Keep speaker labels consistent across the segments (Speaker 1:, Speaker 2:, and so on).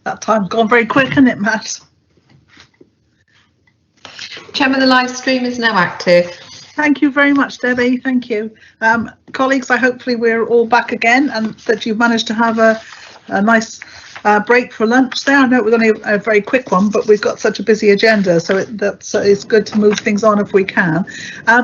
Speaker 1: That time's gone very quick, isn't it, Matt?
Speaker 2: Chairman, the live stream is now active.
Speaker 1: Thank you very much, Debbie. Thank you. Colleagues, hopefully we're all back again and that you've managed to have a nice break for lunch there. I know it was only a very quick one, but we've got such a busy agenda, so it's good to move things on if we can.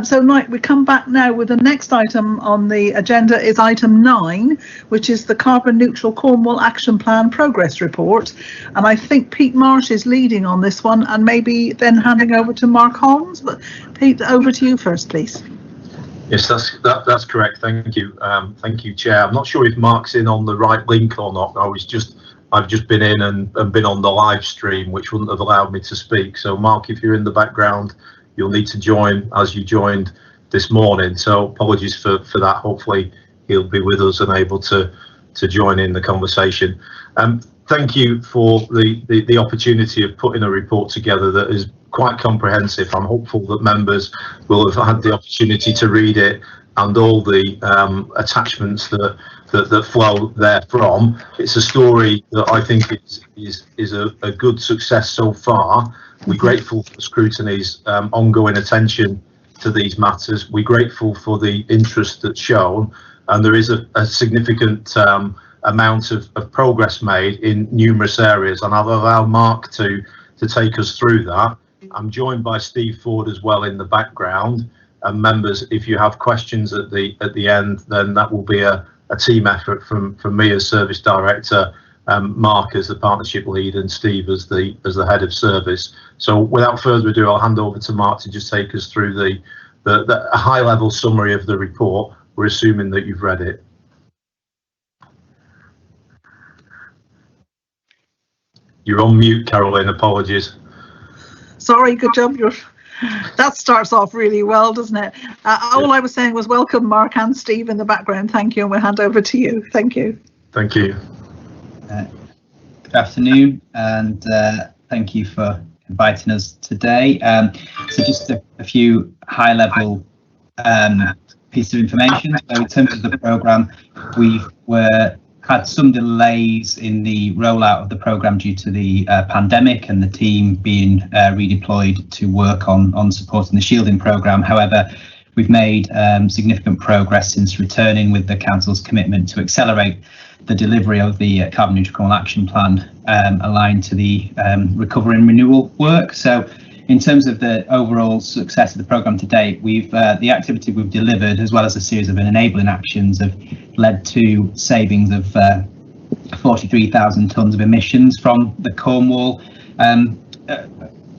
Speaker 1: So Mike, we come back now with the next item on the agenda is item 9, which is the Carbon Neutral Cornwall Action Plan Progress Report. And I think Pete Marsh is leading on this one, and maybe then handing over to Mark Holmes. But Pete, over to you first, please.
Speaker 3: Yes, that's correct. Thank you. Thank you, Chair. I'm not sure if Mark's in on the right link or not. I've just been in and been on the live stream, which wouldn't have allowed me to speak. So Mark, if you're in the background, you'll need to join as you joined this morning. So apologies for that. Hopefully he'll be with us and able to join in the conversation. Thank you for the opportunity of putting a report together that is quite comprehensive. I'm hopeful that members will have had the opportunity to read it and all the attachments that flow therefrom. It's a story that I think is a good success so far. We're grateful for Scrutiny's ongoing attention to these matters. We're grateful for the interest that's shown, and there is a significant amount of progress made in numerous areas, and I'll allow Mark to take us through that. I'm joined by Steve Ford as well in the background, and members, if you have questions at the end, then that will be a team effort from me as service director, Mark as the partnership lead, and Steve as the head of service. So without further ado, I'll hand over to Mark to just take us through the high level summary of the report. We're assuming that you've read it. You're on mute, Caroline. Apologies.
Speaker 1: Sorry, good job. That starts off really well, doesn't it? All I was saying was welcome Mark and Steve in the background. Thank you, and we'll hand over to you. Thank you.
Speaker 3: Thank you.
Speaker 4: Good afternoon, and thank you for inviting us today. So just a few high-level pieces of information. So in terms of the programme, we've had some delays in the rollout of the programme due to the pandemic and the team being redeployed to work on supporting the shielding programme. However, we've made significant progress since returning, with the Council's commitment to accelerate the delivery of the Carbon Neutral Cornwall Action Plan aligned to the recovery and renewal work. So in terms of the overall success of the programme to date, the activity we've delivered, as well as a series of enabling actions, have led to savings of 43,000 tonnes of emissions from the Cornwall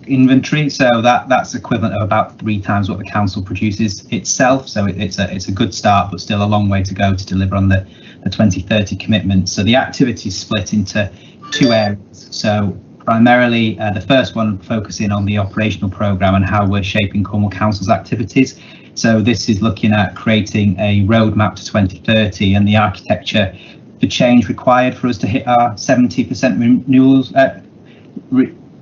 Speaker 4: inventory. So that's equivalent of about 3 times what the council produces itself. So it's a good start, but still a long way to go to deliver on the 2030 commitment. So the activity is split into 2 areas. So primarily, the first one focusing on the operational programme and how we're shaping Cornwall Council's activities. So this is looking at creating a roadmap to 2030 and the architecture for change required for us to hit our 70% renewals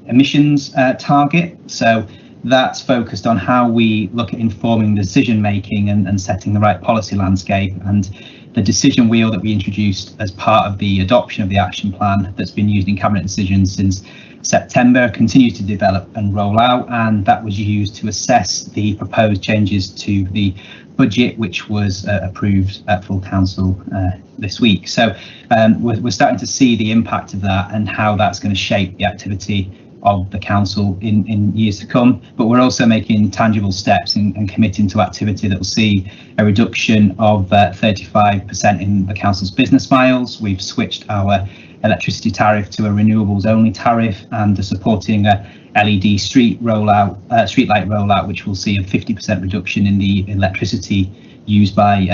Speaker 4: emissions target. So that's focused on how we look at informing the decision making and setting the right policy landscape. And the decision wheel that we introduced as part of the adoption of the action plan that's been used in cabinet decisions since September continues to develop and roll out, and that was used to assess the proposed changes to the budget, which was approved at full council this week. So we're starting to see the impact of that and how that's going to shape the activity of the council in years to come. But we're also making tangible steps and committing to activity that will see a reduction of 35% in the council's business miles. We've switched our electricity tariff to a renewables only tariff, and supporting LED streetlight rollout, which will see a 50% reduction in the electricity used by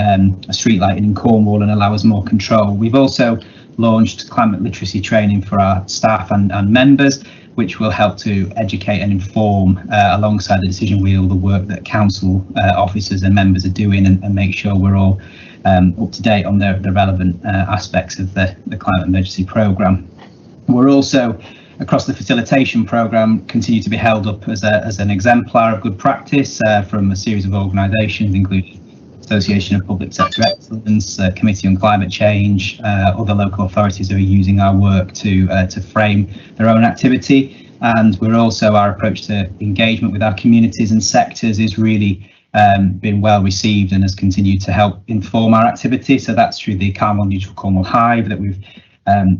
Speaker 4: a street lighting in Cornwall and allow us more control. We've also launched climate literacy training for our staff and members, which will help to educate and inform alongside the decision wheel the work that council officers and members are doing, and make sure we're all up to date on the relevant aspects of the climate emergency programme. We're also, across the facilitation programme, continue to be held up as an exemplar of good practice from a series of organisations, including Association of Public Sector Excellence, Committee on Climate Change, other local authorities who are using our work to frame their own activity. And we're also, our approach to engagement with our communities and sectors is really been well received and has continued to help inform our activity. So that's through the Cornwall Neutral Cornwall Hive that we've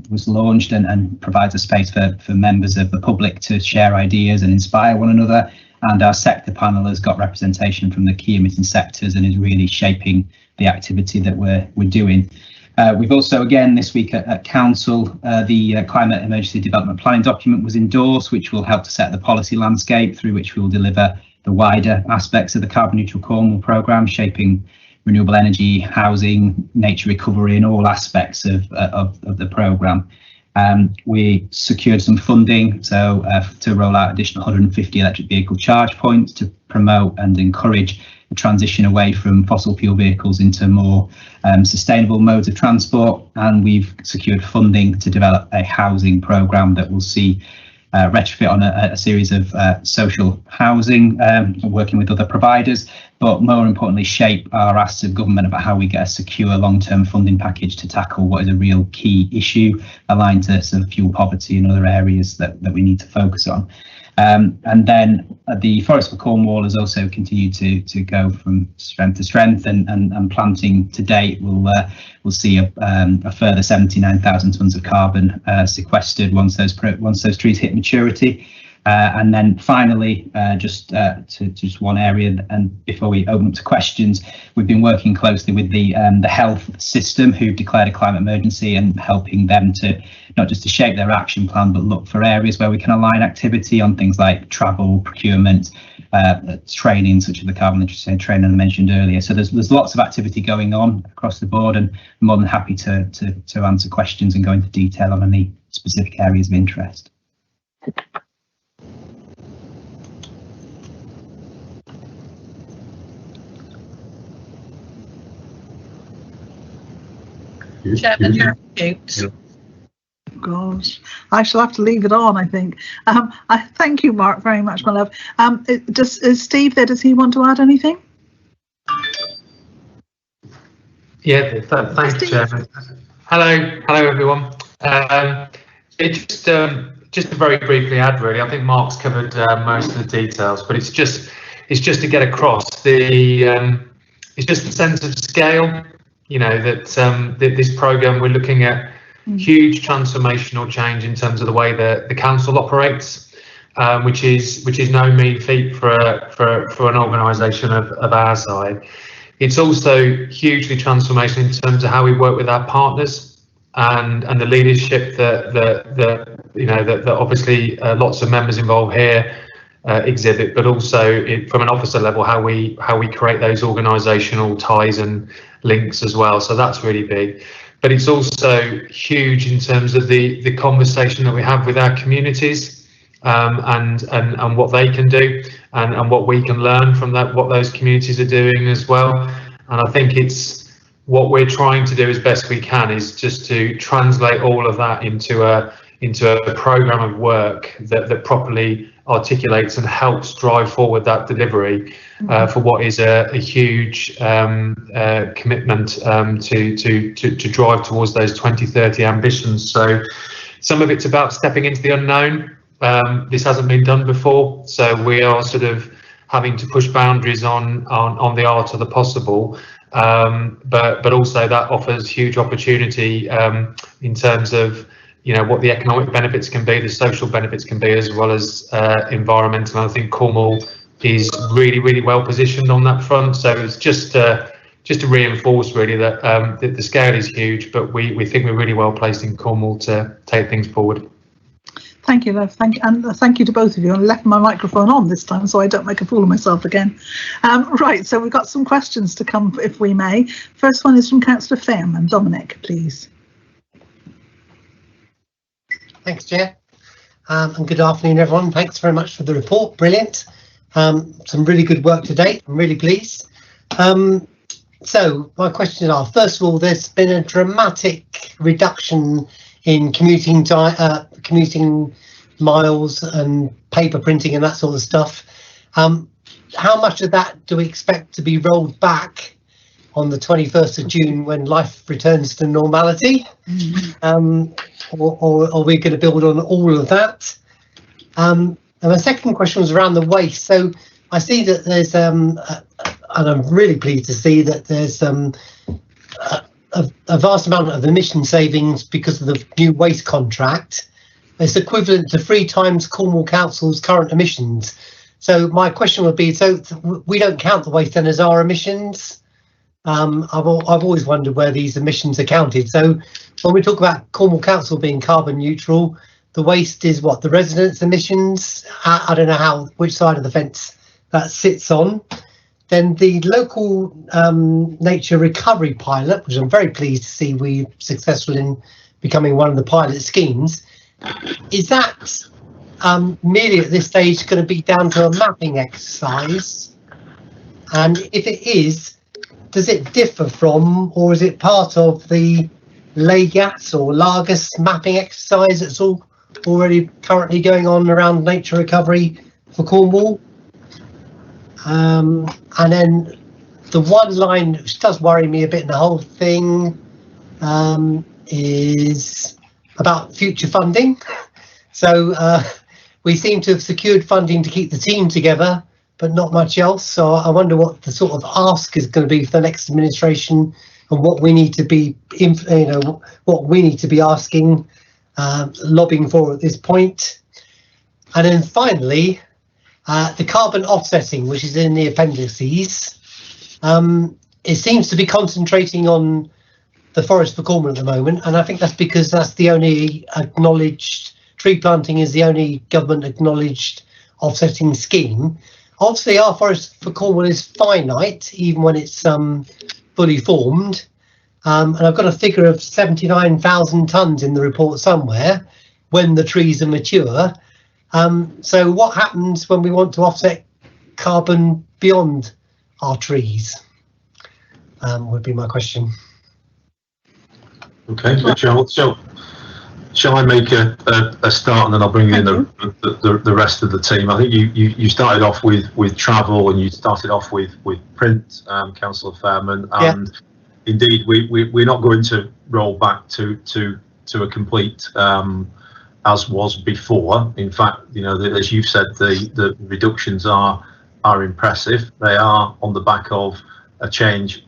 Speaker 4: was launched and provides a space for members of the public to share ideas and inspire one another. And our sector panel has got representation from the key emitting sectors and is really shaping the activity that we're doing. We've also, again, this week at Council, the Climate Emergency Development Planning document was endorsed, which will help to set the policy landscape through which we will deliver the wider aspects of the Carbon Neutral Cornwall programme, shaping renewable energy, housing, nature recovery, and all aspects of the programme. We secured some funding to roll out additional 150 electric vehicle charge points to promote and encourage the transition away from fossil fuel vehicles into more sustainable modes of transport. And we've secured funding to develop a housing programme that will see retrofit on a series of social housing, working with other providers, but more importantly, shape our asks of government about how we get a secure long-term funding package to tackle what is a real key issue aligned to sort of fuel poverty and other areas that we need to focus on. And then the Forest for Cornwall has also continued to go from strength to strength, and planting to date will see a further 79,000 tonnes of carbon sequestered once those trees hit maturity. And then finally, just one area, and before we open up to questions, we've been working closely with the health system, who've declared a climate emergency, and helping them to not just to shape their action plan, but look for areas where we can align activity on things like travel, procurement, training, such as the carbon literacy training I mentioned earlier. So there's lots of activity going on across the board, and I'm more than happy to answer questions and go into detail on any specific areas of interest.
Speaker 1: Chairman, you're mute. Gosh, I shall have to leave it on, I think. I thank you, Mark, very much, my love. Is Steve there? Does he want to add anything?
Speaker 5: Yeah, thanks, Steve. Chairman. Hello, everyone. Just to very briefly add, really, I think Mark's covered most of the details, but it's just to get across it's just the sense of scale. You know, that this programme, we're looking at huge transformational change in terms of the way that the council operates, which is no mean feat for an organisation of our side. It's also hugely transformational in terms of how we work with our partners and the leadership that obviously lots of members involved here exhibit, but also from an officer level, how we create those organisational ties and links as well. So that's really big, but it's also huge in terms of the conversation that we have with our communities, and what they can do, and what we can learn from that, what those communities are doing as well. And I think it's what we're trying to do as best we can is just to translate all of that into a programme of work that properly articulates and helps drive forward that delivery for what is a huge commitment to drive towards those 2030 ambitions. So some of it's about stepping into the unknown. This hasn't been done before, so we are sort of having to push boundaries on the art of the possible, but also that offers huge opportunity in terms of, you know, what the economic benefits can be, the social benefits can be, as well as environmental. And I think Cornwall is really, really well positioned on that front. So it's just to reinforce really that the scale is huge, but we think we're really well placed in Cornwall to take things forward.
Speaker 1: Thank you, love. Thank you, and thank you to both of you. I left my microphone on this time so I don't make a fool of myself again. Right, so we've got some questions to come, if we may. First one is from Councillor Fairman. Dominic, please.
Speaker 6: Thanks, Chair, and good afternoon, everyone. Thanks very much for the report. Brilliant. Some really good work to date. I'm really pleased. So my questions are, first of all, there's been a dramatic reduction in commuting miles and paper printing and that sort of stuff. How much of that do we expect to be rolled back on the 21st of June when life returns to normality? Or are we going to build on all of that? And my second question was around the waste. So I see that there's, and I'm really pleased to see that there's a vast amount of emission savings because of the new waste contract. It's equivalent to 3 times Cornwall Council's current emissions. So my question would be, so we don't count the waste then as our emissions? I've always wondered where these emissions are counted. So when we talk about Cornwall Council being carbon neutral, the waste is what, the residents' emissions? I don't know which side of the fence that sits on. Then the local nature recovery pilot, which I'm very pleased to see we're successful in becoming one of the pilot schemes. Is that merely at this stage going to be down to a mapping exercise? And if it is, does it differ from, or is it part of the LAGAS or LAGAS mapping exercise that's already currently going on around nature recovery for Cornwall? And then the one line which does worry me a bit in the whole thing is about future funding. So we seem to have secured funding to keep the team together, but not much else. So I wonder what the sort of ask is going to be for the next administration, and what we need to be, what we need to be asking, lobbying for at this point. And then finally, the carbon offsetting, which is in the appendices. It seems to be concentrating on the Forest for Cornwall at the moment, and I think that's because that's the only acknowledged, tree planting is the only government acknowledged offsetting scheme. Obviously our Forest for Cornwall is finite, even when it's fully formed, and I've got a figure of 79,000 tonnes in the report somewhere when the trees are mature. So what happens when we want to offset carbon beyond our trees? Would be my question.
Speaker 3: Okay, shall I make a start, and then I'll bring in the rest of the team. I think you started off with travel, and you started off with print, Councillor Fairman, and indeed we're not going to roll back to a complete as was before. In fact, as you've said, the reductions are impressive. They are on the back of a change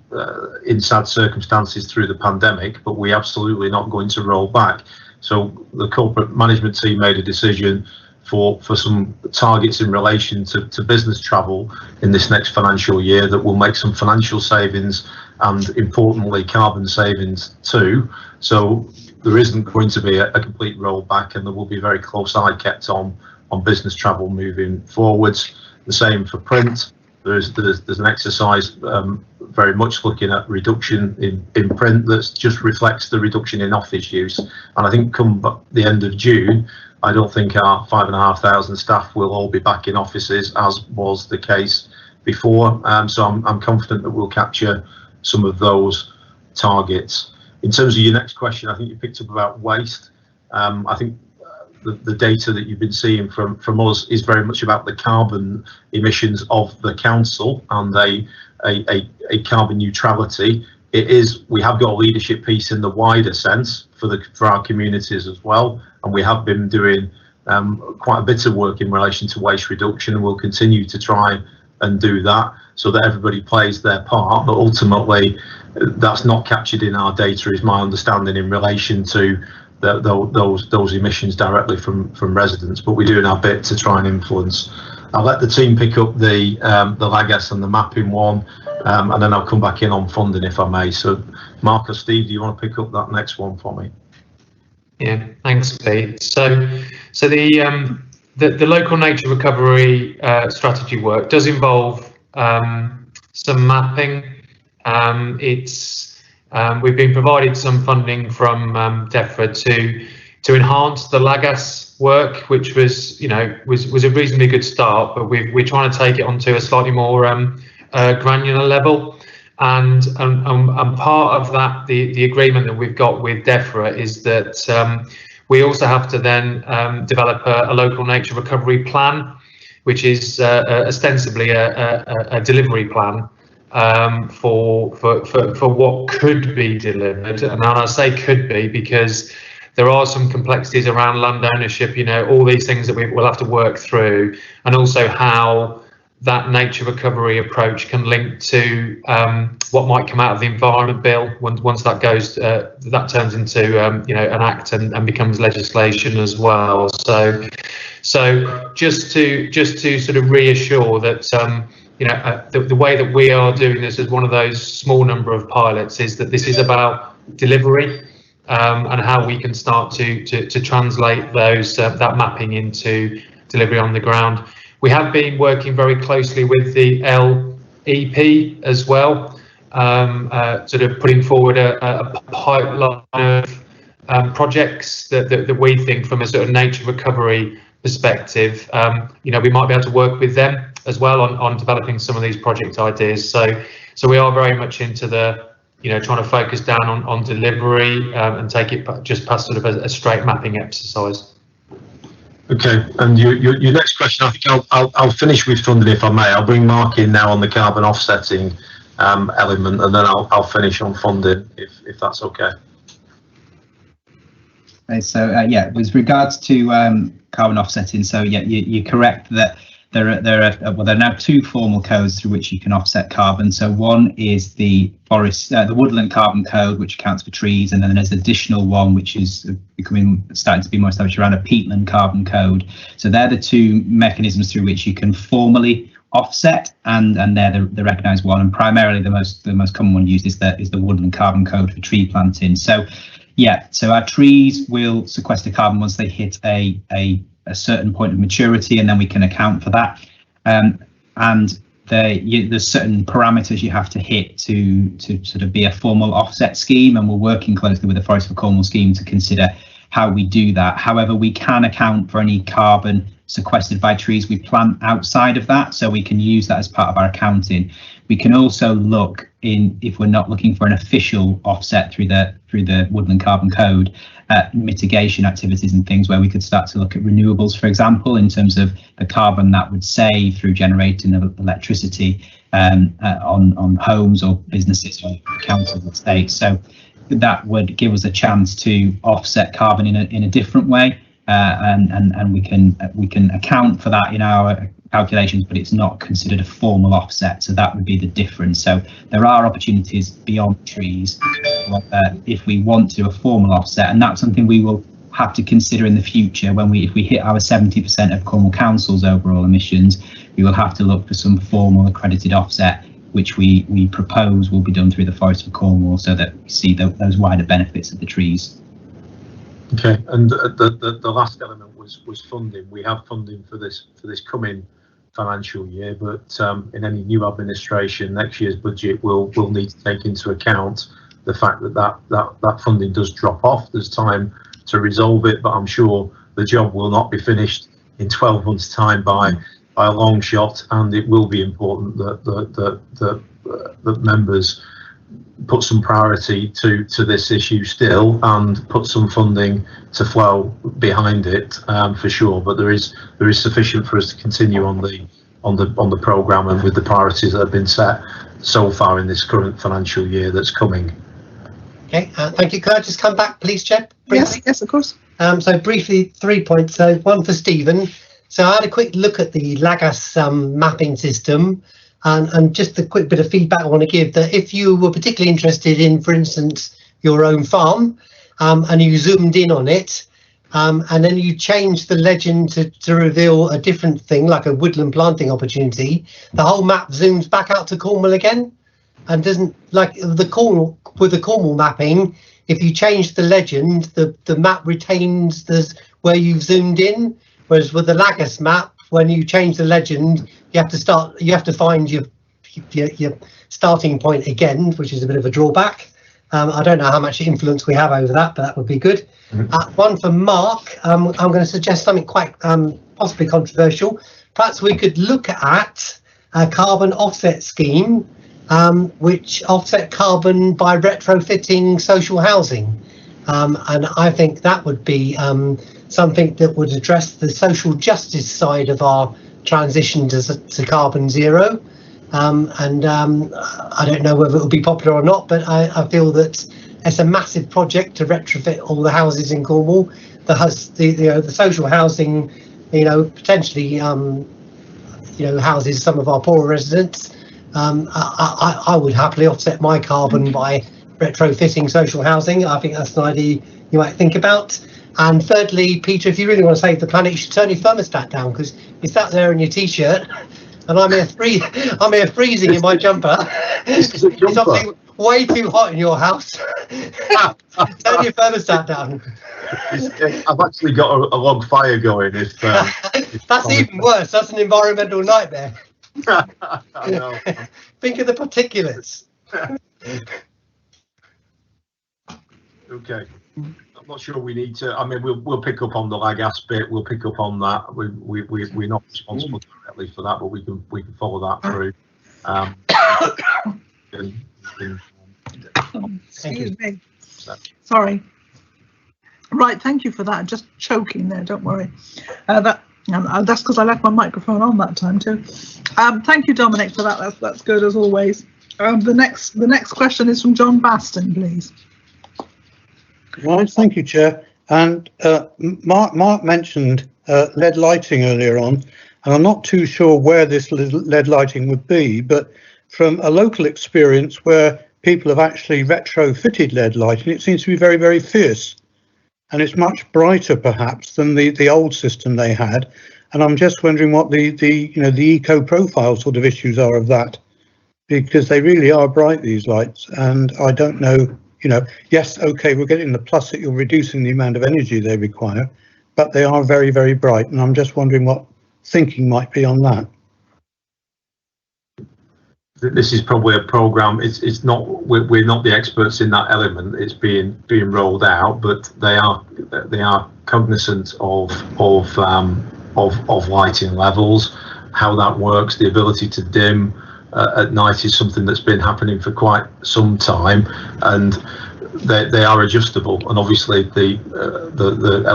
Speaker 3: in sad circumstances through the pandemic, but we're absolutely not going to roll back. So the corporate management team made a decision for some targets in relation to business travel in this next financial year that will make some financial savings, and importantly carbon savings too. So there isn't going to be a complete rollback, and there will be very close eye kept on business travel moving forwards. The same for print. There's an exercise very much looking at reduction in print that just reflects the reduction in office use. And I think come the end of June, I don't think our 5,500 staff will all be back in offices as was the case before. So I'm confident that we'll capture some of those targets. In terms of your next question, I think you picked up about waste. I think the data that you've been seeing from us is very much about the carbon emissions of the council and a carbon neutrality. We have got a leadership piece in the wider sense for our communities as well, and we have been doing quite a bit of work in relation to waste reduction, and we'll continue to try and do that so that everybody plays their part. But ultimately, that's not captured in our data, is my understanding, in relation to those emissions directly from residents. But we're doing our bit to try and influence. I'll let the team pick up the LAGAS and the mapping one, and then I'll come back in on funding if I may. So Mark or Steve, do you want to pick up that next one for me?
Speaker 5: Yeah, thanks, Pete. So the local nature recovery strategy work does involve some mapping. We've been provided some funding from DEFRA to enhance the LAGAS work, which was a reasonably good start, but we're trying to take it onto a slightly more granular level. And part of that, the agreement that we've got with DEFRA is that we also have to then develop a local nature recovery plan, which is ostensibly a delivery plan. for what could be delivered. And I say could be because there are some complexities around land ownership, all these things that we'll have to work through, and also how that nature recovery approach can link to what might come out of the Environment Bill once that goes, that turns into an act and becomes legislation as well. So just to sort of reassure that the way that we are doing this as one of those small number of pilots is that this is about delivery. And how we can start to translate those that mapping into delivery on the ground. We have been working very closely with the LEP as well, sort of putting forward a pipeline of projects that we think from a sort of nature recovery perspective, we might be able to work with them as well on developing some of these project ideas. So we are very much into the trying to focus down on delivery and take it just past sort of a straight mapping exercise.
Speaker 3: Okay, and your next question, I think I'll finish with funding if I may. I'll bring Mark in now on the carbon offsetting element, and then I'll finish on funding if that's okay.
Speaker 4: Okay, so with regards to carbon offsetting, so you're correct that there are now two formal codes through which you can offset carbon. So one is the the woodland carbon code, which accounts for trees, and then there's an additional one which is starting to be more established around a peatland carbon code. So they're the two mechanisms through which you can formally offset, and they're the recognised one. And primarily the most common one used is the woodland carbon code for tree planting. So our trees will sequester carbon once they hit a certain point of maturity, and then we can account for that. And there's certain parameters you have to hit to sort of be a formal offset scheme, and we're working closely with the Forest for Cornwall scheme to consider how we do that. However, we can account for any carbon sequestered by trees we plant outside of that, so we can use that as part of our accounting. We can also look in, if we're not looking for an official offset through the woodland carbon code, mitigation activities and things where we could start to look at renewables, for example, in terms of the carbon that would save through generating electricity on homes or businesses or councils or states. So that would give us a chance to offset carbon in a different way, and we can account for that in our calculations, but it's not considered a formal offset, so that would be the difference. So there are opportunities beyond trees if we want to do a formal offset, and that's something we will have to consider in the future if we hit our 70% of Cornwall Council's overall emissions. We will have to look for some formal accredited offset, which we propose will be done through the Forest for Cornwall, so that we see those wider benefits of the trees.
Speaker 3: Okay, and the last element was funding. We have funding for this coming financial year, but in any new administration, next year's budget will need to take into account the fact that funding does drop off. There's time to resolve it, but I'm sure the job will not be finished in 12 months' time by a long shot, and it will be important that members put some priority to this issue still, and put some funding to flow behind it, for sure. But there is sufficient for us to continue on the programme and with the priorities that have been set so far in this current financial year that's coming.
Speaker 6: Okay, thank you. Could I just come back, please, Chair?
Speaker 1: Yes, of course.
Speaker 6: So briefly, 3 points. So one for Stephen. So I had a quick look at the LAGAS mapping system, and just a quick bit of feedback I want to give, that if you were particularly interested in, for instance, your own farm, and you zoomed in on it, and then you changed the legend to reveal a different thing, like a woodland planting opportunity, the whole map zooms back out to Cornwall again, and doesn't, like with the Cornwall mapping, if you change the legend, the map retains where you've zoomed in, whereas with the LAGAS map, when you change the legend, you have to find your starting point again, which is a bit of a drawback. I don't know how much influence we have over that, but that would be good. One for Mark. I'm going to suggest something quite possibly controversial. Perhaps we could look at a carbon offset scheme, which offset carbon by retrofitting social housing. And I think that would be something that would address the social justice side of our transition to carbon zero. I don't know whether it will be popular or not, but I feel that it's a massive project to retrofit all the houses in Cornwall. The social housing, potentially, houses some of our poorer residents. I would happily offset my carbon by retrofitting social housing. I think that's an idea you might think about. And thirdly, Peter, if you really want to save the planet, you should turn your thermostat down, because you're sat there in your t-shirt and I'm here freezing in my jumper. It's obviously way too hot in your house. Turn your thermostat down.
Speaker 3: I've actually got a log fire going.
Speaker 6: That's even worse. That's an environmental nightmare.
Speaker 3: I know.
Speaker 6: Think of the particulates.
Speaker 3: Okay. I'm not sure we need to. I mean, we'll pick up on the Lagasse bit. We'll pick up on that. We're not responsible directly for that, but we can follow that through.
Speaker 1: Excuse me. Sorry. Right, thank you for that. Just choking there. Don't worry. That's because I left my microphone on that time too. Thank you, Dominic, for that. That's good as always. The next question is from John Baston, please.
Speaker 7: Right, thank you, Chair. And Mark mentioned LED lighting earlier on, and I'm not too sure where this LED lighting would be, but from a local experience where people have actually retrofitted LED lighting, it seems to be very, very fierce, and it's much brighter perhaps than the old system they had. And I'm just wondering what the eco profile sort of issues are of that, because they really are bright, these lights, and I don't know. Yes, okay, we're getting the plus that you're reducing the amount of energy they require, but they are very, very bright, and I'm just wondering what thinking might be on that.
Speaker 3: This is probably a program. It's not. We're not the experts in that element. It's being rolled out, but they are cognizant of lighting levels, how that works, the ability to dim at night is something that's been happening for quite some time, and they are adjustable. And obviously the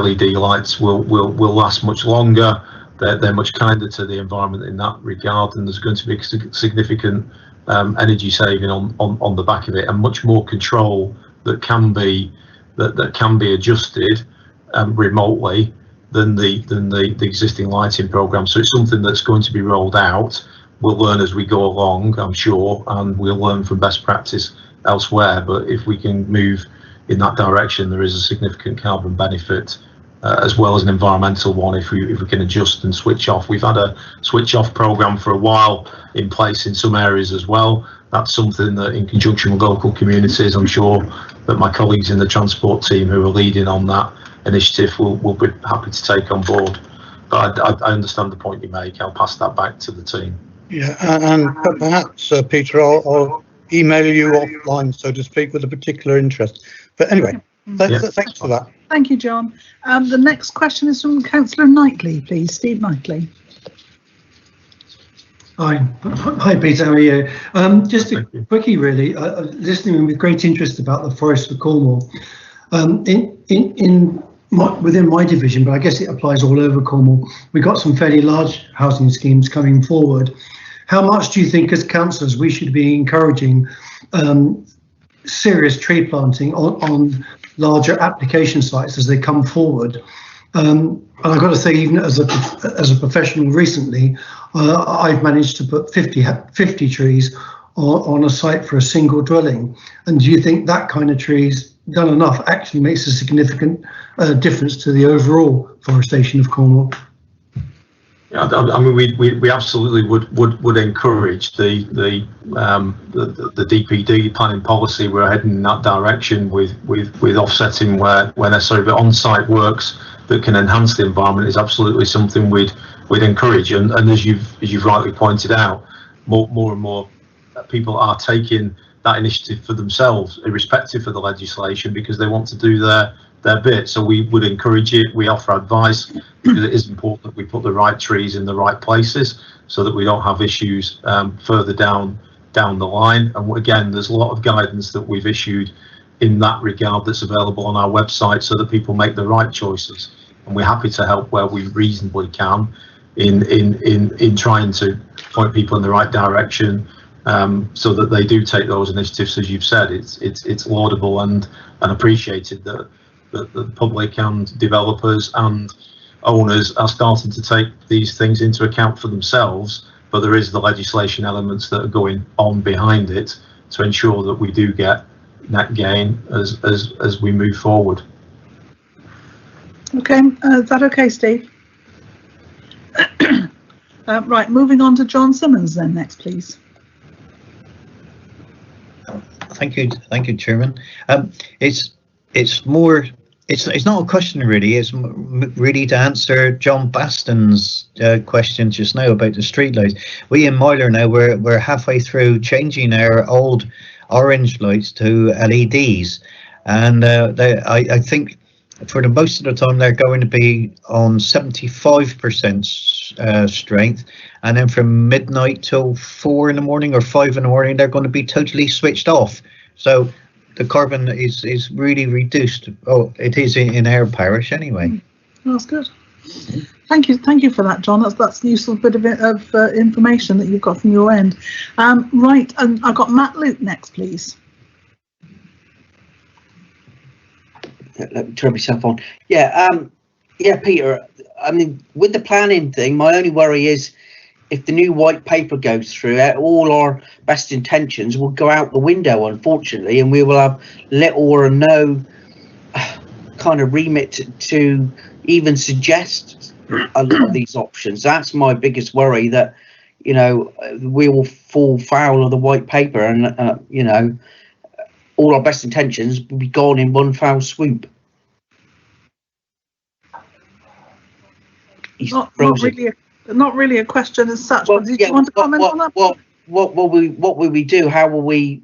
Speaker 3: LED lights will last much longer. They're much kinder to the environment in that regard, and there's going to be significant energy saving on the back of it, and much more control that can be adjusted remotely than the existing lighting program. So it's something that's going to be rolled out. We'll learn as we go along, I'm sure, and we'll learn from best practice elsewhere. But if we can move in that direction, there is a significant carbon benefit, as well as an environmental one if we can adjust and switch off. We've had a switch off program for a while in place in some areas as well. That's something that, in conjunction with local communities, I'm sure that my colleagues in the transport team who are leading on that initiative will be happy to take on board. But I understand the point you make. I'll pass that back to the team.
Speaker 7: Yeah, and perhaps, Peter, I'll email you offline, so to speak, with a particular interest. But anyway, thanks for that.
Speaker 1: Thank you, John. The next question is from Councillor Knightley, please. Steve Knightley.
Speaker 8: Hi, Peter. How are you? Just a quickie, really. Listening with great interest about the Forest of Cornwall. Within my division, but I guess it applies all over Cornwall, we've got some fairly large housing schemes coming forward. How much do you think, as councillors, we should be encouraging serious tree planting on larger application sites as they come forward? And I've got to say, even as a professional recently, I've managed to put 50 trees on a site for a single dwelling. And do you think that kind of trees done enough actually makes a significant difference to the overall forestation of Cornwall?
Speaker 3: Yeah, I mean, we absolutely would encourage the DPD planning policy. We're heading in that direction with offsetting where necessary, but on-site works that can enhance the environment is absolutely something we'd encourage. And as you've rightly pointed out, more and more people are taking that initiative for themselves, irrespective of the legislation, because they want to do their bit. So we would encourage it. We offer advice, because it is important that we put the right trees in the right places so that we don't have issues further down the line. And again, there's a lot of guidance that we've issued in that regard that's available on our website so that people make the right choices. And we're happy to help where we reasonably can in trying to point people in the right direction, so that they do take those initiatives. As you've said, it's laudable and appreciated that the public and developers and owners are starting to take these things into account for themselves. But there is the legislation elements that are going on behind it to ensure that we do get net gain as we move forward.
Speaker 1: Okay, is that okay, Steve? Right, moving on to John Simmons then next, please.
Speaker 9: Thank you, Chairman. It's not a question really. It's really to answer John Baston's question just now about the streetlights. We in Myler now we're halfway through changing our old orange lights to LEDs, and I think for the most of the time they're going to be on 75% strength, and then from midnight till 4 in the morning or 5 in the morning they're going to be totally switched off. So the carbon is really reduced. Oh, it is in our parish anyway.
Speaker 1: That's good. Thank you for that, John. That's a useful bit of information that you've got from your end. Right, and I've got Matt Luke next, please.
Speaker 10: Let me turn myself on. Yeah, Peter. I mean, with the planning thing, my only worry is if the new white paper goes through, all our best intentions will go out the window, unfortunately, and we will have little or no kind of remit to even suggest a lot of these options. That's my biggest worry, that, you know, we will fall foul of the white paper, and you know, all our best intentions will be gone in one foul swoop.
Speaker 1: Not really a question as such. Well, but did you want to comment on that?
Speaker 10: What will we do? How will we?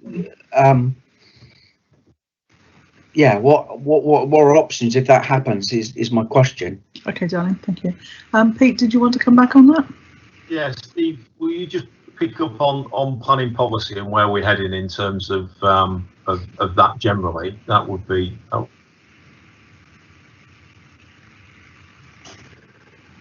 Speaker 10: What are options if that happens? Is my question.
Speaker 1: Okay, darling. Thank you. Pete, did you want to come back on that?
Speaker 3: Yeah, Steve, will you just pick up on planning policy and where we're heading in terms of that generally? That would be.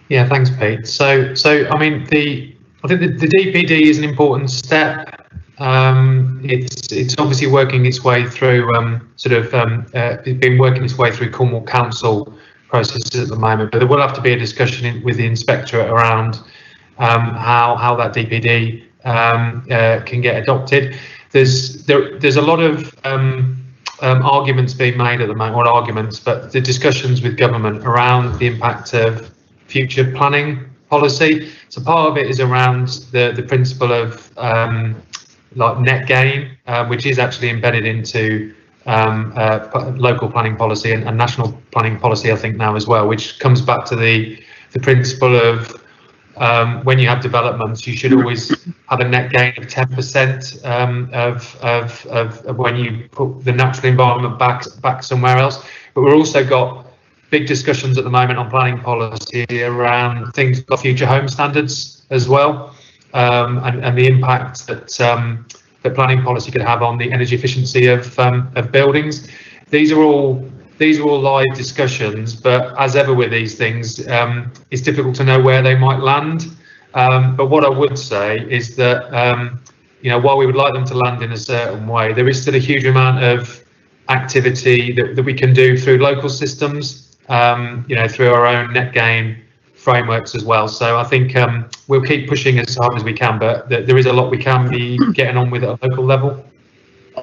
Speaker 5: Yeah, thanks, Pete. So I mean, I think the DPD is an important step. It's obviously working its way through it's been working its way through Cornwall Council processes at the moment, but there will have to be a discussion with the inspectorate around how that DPD can get adopted. There's a lot of arguments being made at the moment, not arguments, but the discussions with government around the impact of future planning policy. So part of it is around the principle of like net gain, which is actually embedded into local planning policy and national planning policy, I think, now as well, which comes back to the principle of when you have developments, you should always have a net gain of 10% of when you put the natural environment back somewhere else. But we've also got big discussions at the moment on planning policy around things like future home standards as well, and the impact that planning policy could have on the energy efficiency of buildings. These are all live discussions, but as ever with these things, it's difficult to know where they might land. But what I would say is that you know, while we would like them to land in a certain way, there is still a huge amount of activity that we can do through local systems. You know, through our own net gain frameworks as well. So I think we'll keep pushing as hard as we can, but there is a lot we can be getting on with at a local level.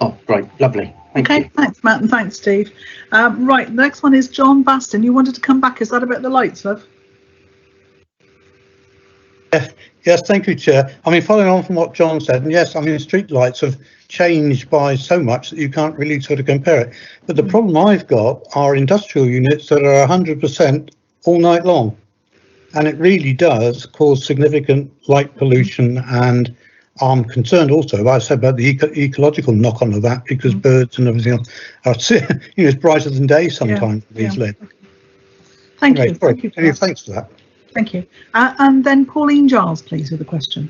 Speaker 10: Oh, great, lovely. Thank you.
Speaker 1: Thanks, Matt, and thanks, Steve. Right, the next one is John Baston. You wanted to come back. Is that about the lights, love?
Speaker 7: Yes, thank you, Chair. I mean, following on from what John said, and yes, I mean, street lights have changed by so much that you can't really sort of compare it. But the problem I've got are industrial units that are 100% all night long. And it really does cause significant light pollution. And I'm concerned also, I said about the ecological knock-on of that, because birds and everything else are, you know, it's brighter than day sometimes. These LED.
Speaker 1: Thank you.
Speaker 7: Anyway,
Speaker 1: Thank you.
Speaker 7: Thanks for that.
Speaker 1: Thank you. And then Pauline Giles, please, with a question.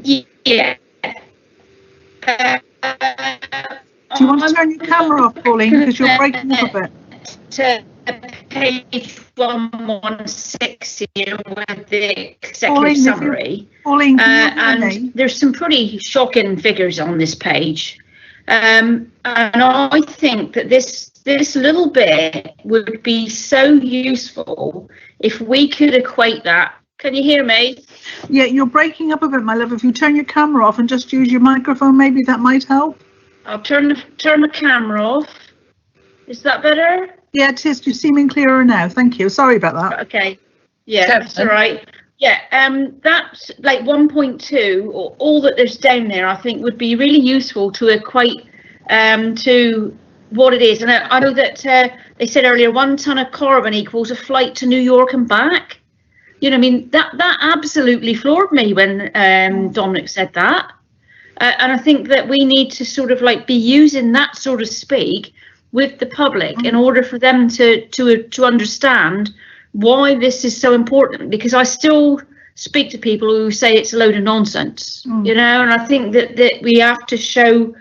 Speaker 11: Yeah.
Speaker 1: Do you want to turn your camera off, Pauline, because you're breaking up a bit?
Speaker 11: To page 116 here with the executive
Speaker 1: Pauline,
Speaker 11: summary.
Speaker 1: Pauline,
Speaker 11: And there's some pretty shocking figures on this page. And I think that this little bit would be so useful if we could equate that. Can you hear me?
Speaker 1: Yeah, you're breaking up a bit, my love. If you turn your camera off and just use your microphone, maybe that might help.
Speaker 11: I'll turn the camera off. Is that better?
Speaker 1: Yeah, it is. You're seeming clearer now. Thank you. Sorry about that.
Speaker 11: Okay. Yeah, that's all right. Yeah, that's like 1.2, or all that there's down there, I think would be really useful to equate to what it is. And I know that they said earlier 1 ton of carbon equals a flight to New York and back. You know, I mean, that absolutely floored me when Dominic said that. And I think that we need to sort of like be using that sort of speak with the public in order for them to understand why this is so important, because I still speak to people who say it's a load of nonsense, you know, and I think that we have to show,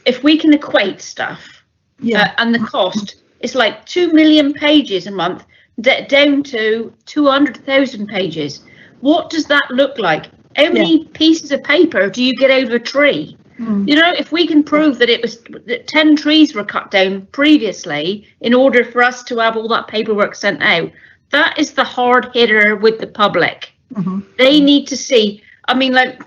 Speaker 11: if we can equate stuff and the cost, it's like 2 million pages a month down to 200,000 pages. What does that look like? How many pieces of paper do you get out of a tree? You know, if we can prove that 10 trees were cut down previously in order for us to have all that paperwork sent out, that is the hard hitter with the public. They need to see. I mean, like,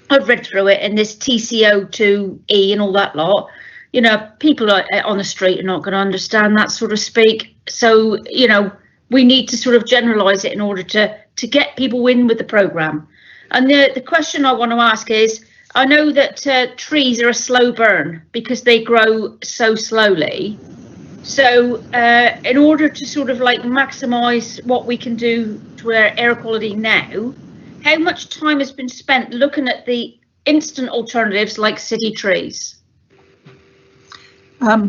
Speaker 11: I've read through it, and this TCO2E and all that lot. You know, people on the street are not going to understand that sort of speak. So, you know, we need to sort of generalise it in order to get people in with the programme. And the question I want to ask is, I know that trees are a slow burn because they grow so slowly. So in order to sort of like maximise what we can do to our air quality now, how much time has been spent looking at the instant alternatives like city trees?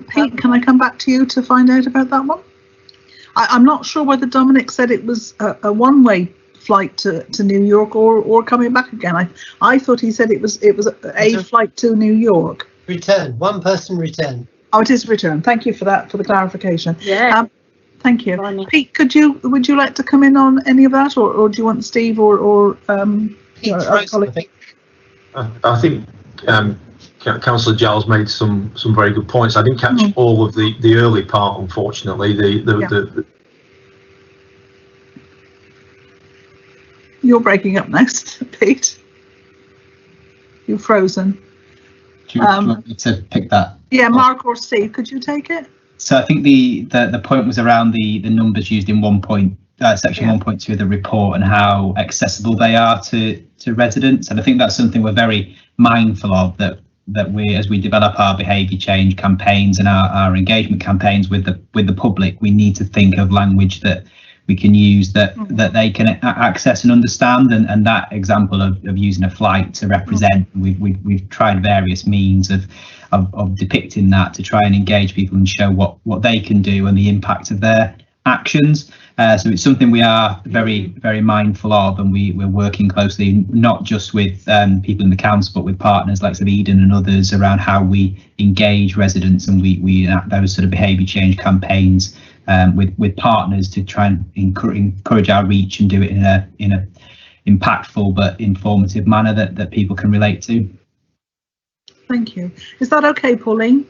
Speaker 1: Pete, can I come back to you to find out about that one? I'm not sure whether Dominic said it was a one-way flight to New York or coming back again. I thought he said it was a flight to New York.
Speaker 6: Return, one person return.
Speaker 1: Oh, it is return. Thank you for that, for the clarification.
Speaker 11: Yeah.
Speaker 1: Thank you. Pete, would you like to come in on any of that, or do you want Steve or
Speaker 6: Pete Frost, I think.
Speaker 3: I think Councillor Giles made some very good points. I didn't catch all of the early part, unfortunately.
Speaker 1: You're breaking up next, Pete. You're frozen.
Speaker 4: Do you want me to pick that?
Speaker 1: Yeah, Mark or Steve, could you take it?
Speaker 4: So I think the point was around the numbers used in section 1.2 of the report and how accessible they are to residents. And I think that's something we're very mindful of, that we, as we develop our behaviour change campaigns and our engagement campaigns with the public, we need to think of language that we can use that they can access and understand. And that example of using a flight to represent, we've tried various means of depicting that to try and engage people and show what they can do and the impact of their actions. So it's something we are very, very mindful of, and we're working closely, not just with people in the council, but with partners like Eden and others around how we engage residents, and we enact those sort of behaviour change campaigns with partners to try and encourage our reach and do it in a impactful but informative manner that people can relate to.
Speaker 1: Thank you. Is that okay, Pauline?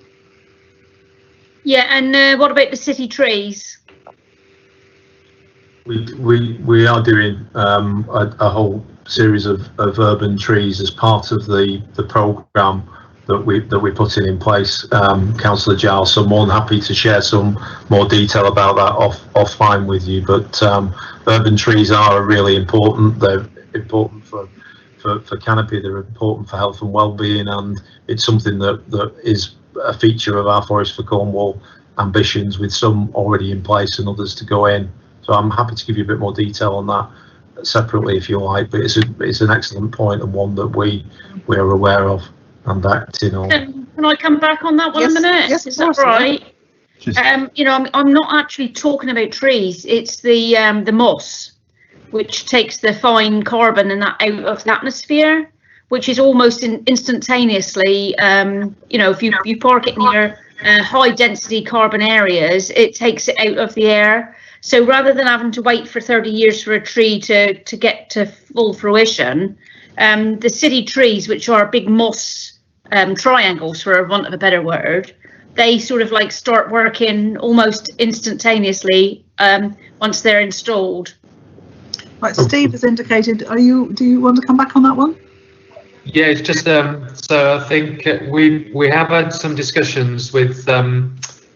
Speaker 11: Yeah, and what about the city trees?
Speaker 3: We are doing a whole series of urban trees as part of the programme that we're putting in place, Councillor Giles. So I'm more than happy to share some more detail about that offline with you. But urban trees are really important. They're important for canopy. They're important for health and well-being, and it's something that is a feature of our Forest for Cornwall ambitions, with some already in place and others to go in. So I'm happy to give you a bit more detail on that separately if you like, but it's an excellent point and one that we are aware of and acting on.
Speaker 11: Can I come back on that one a minute?
Speaker 1: Yes,
Speaker 11: is that right? You know, I'm not actually talking about trees. It's the moss, which takes the fine carbon and that out of the atmosphere, which is almost instantaneously. You know, if you park it near high density carbon areas, it takes it out of the air. So rather than having to wait for 30 years for a tree to get to full fruition, the city trees, which are big moss triangles, for want of a better word, they sort of like start working almost instantaneously once they're installed.
Speaker 1: Right, Steve has indicated. Do you want to come back on that one?
Speaker 5: Yeah, it's just so I think we have had some discussions with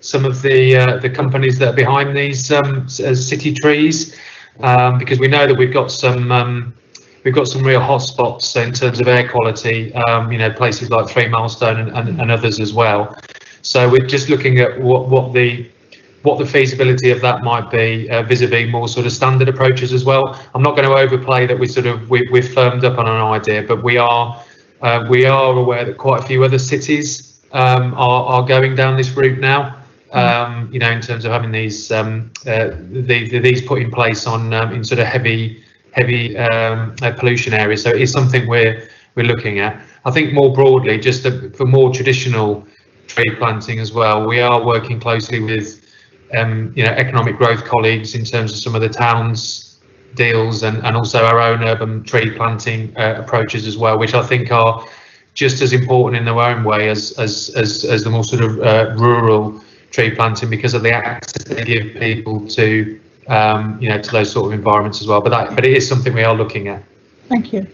Speaker 5: some of the companies that are behind these city trees, because we know that we've got some real hotspots in terms of air quality. You know, places like 3 Milestone and others as well. So we're just looking at what the feasibility of that might be vis-a-vis more sort of standard approaches as well. I'm not going to overplay that we've firmed up on an idea, but we are aware that quite a few other cities are going down this route now. You know, in terms of having these put in place on in sort of heavy pollution areas. So it's something we're looking at. I think more broadly, just for more traditional tree planting as well, we are working closely with you know, economic growth colleagues in terms of some of the towns deals and also our own urban tree planting approaches as well, which I think are just as important in their own way as the more sort of rural tree planting, because of the access they give people to you know, to those sort of environments as well. But it is something we are looking at.
Speaker 1: Thank you.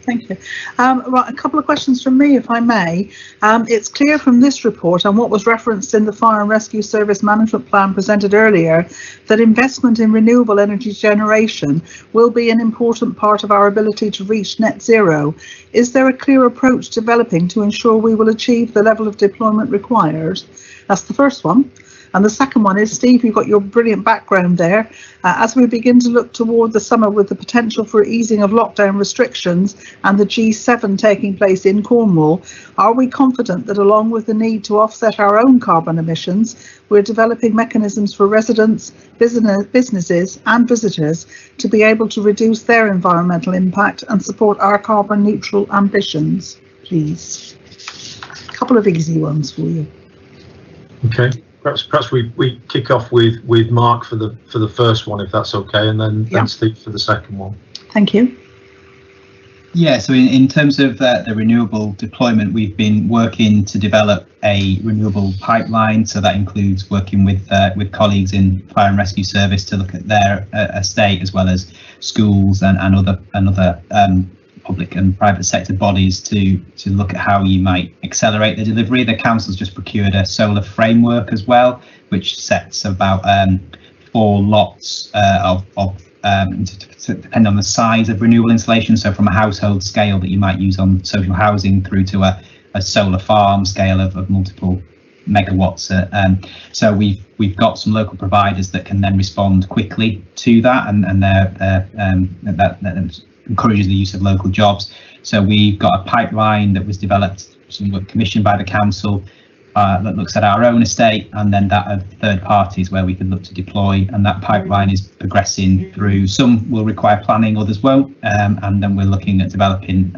Speaker 1: Right, a couple of questions from me, if I may. It's clear from this report and what was referenced in the Fire and Rescue Service Management Plan presented earlier that investment in renewable energy generation will be an important part of our ability to reach net zero. Is there a clear approach developing to ensure we will achieve the level of deployment required? That's the first one. And the second one is, Steve, you've got your brilliant background there. As we begin to look toward the summer with the potential for easing of lockdown restrictions and the G7 taking place in Cornwall, are we confident that along with the need to offset our own carbon emissions, we're developing mechanisms for residents, businesses and visitors to be able to reduce their environmental impact and support our carbon neutral ambitions? Please. A couple of easy ones for you.
Speaker 3: Okay. Perhaps we kick off with Mark for the first one, if that's okay, and then Steve for the second one.
Speaker 1: Thank you.
Speaker 4: Yeah, so in terms of the renewable deployment, we've been working to develop a renewable pipeline. So that includes working with colleagues in Fire and Rescue Service to look at their estate, as well as schools and other public and private sector bodies to look at how you might accelerate the delivery. The council's just procured a solar framework as well, which sets about 4 lots depending on the size of renewable installation. So from a household scale that you might use on social housing through to a solar farm scale of multiple megawatts. So we've got some local providers that can then respond quickly to that, and that encourages the use of local jobs. So we've got a pipeline that was developed, somewhat commissioned by the council, that looks at our own estate and then that of third parties where we can look to deploy, and that pipeline is progressing through. Some will require planning, others won't, and then we're looking at developing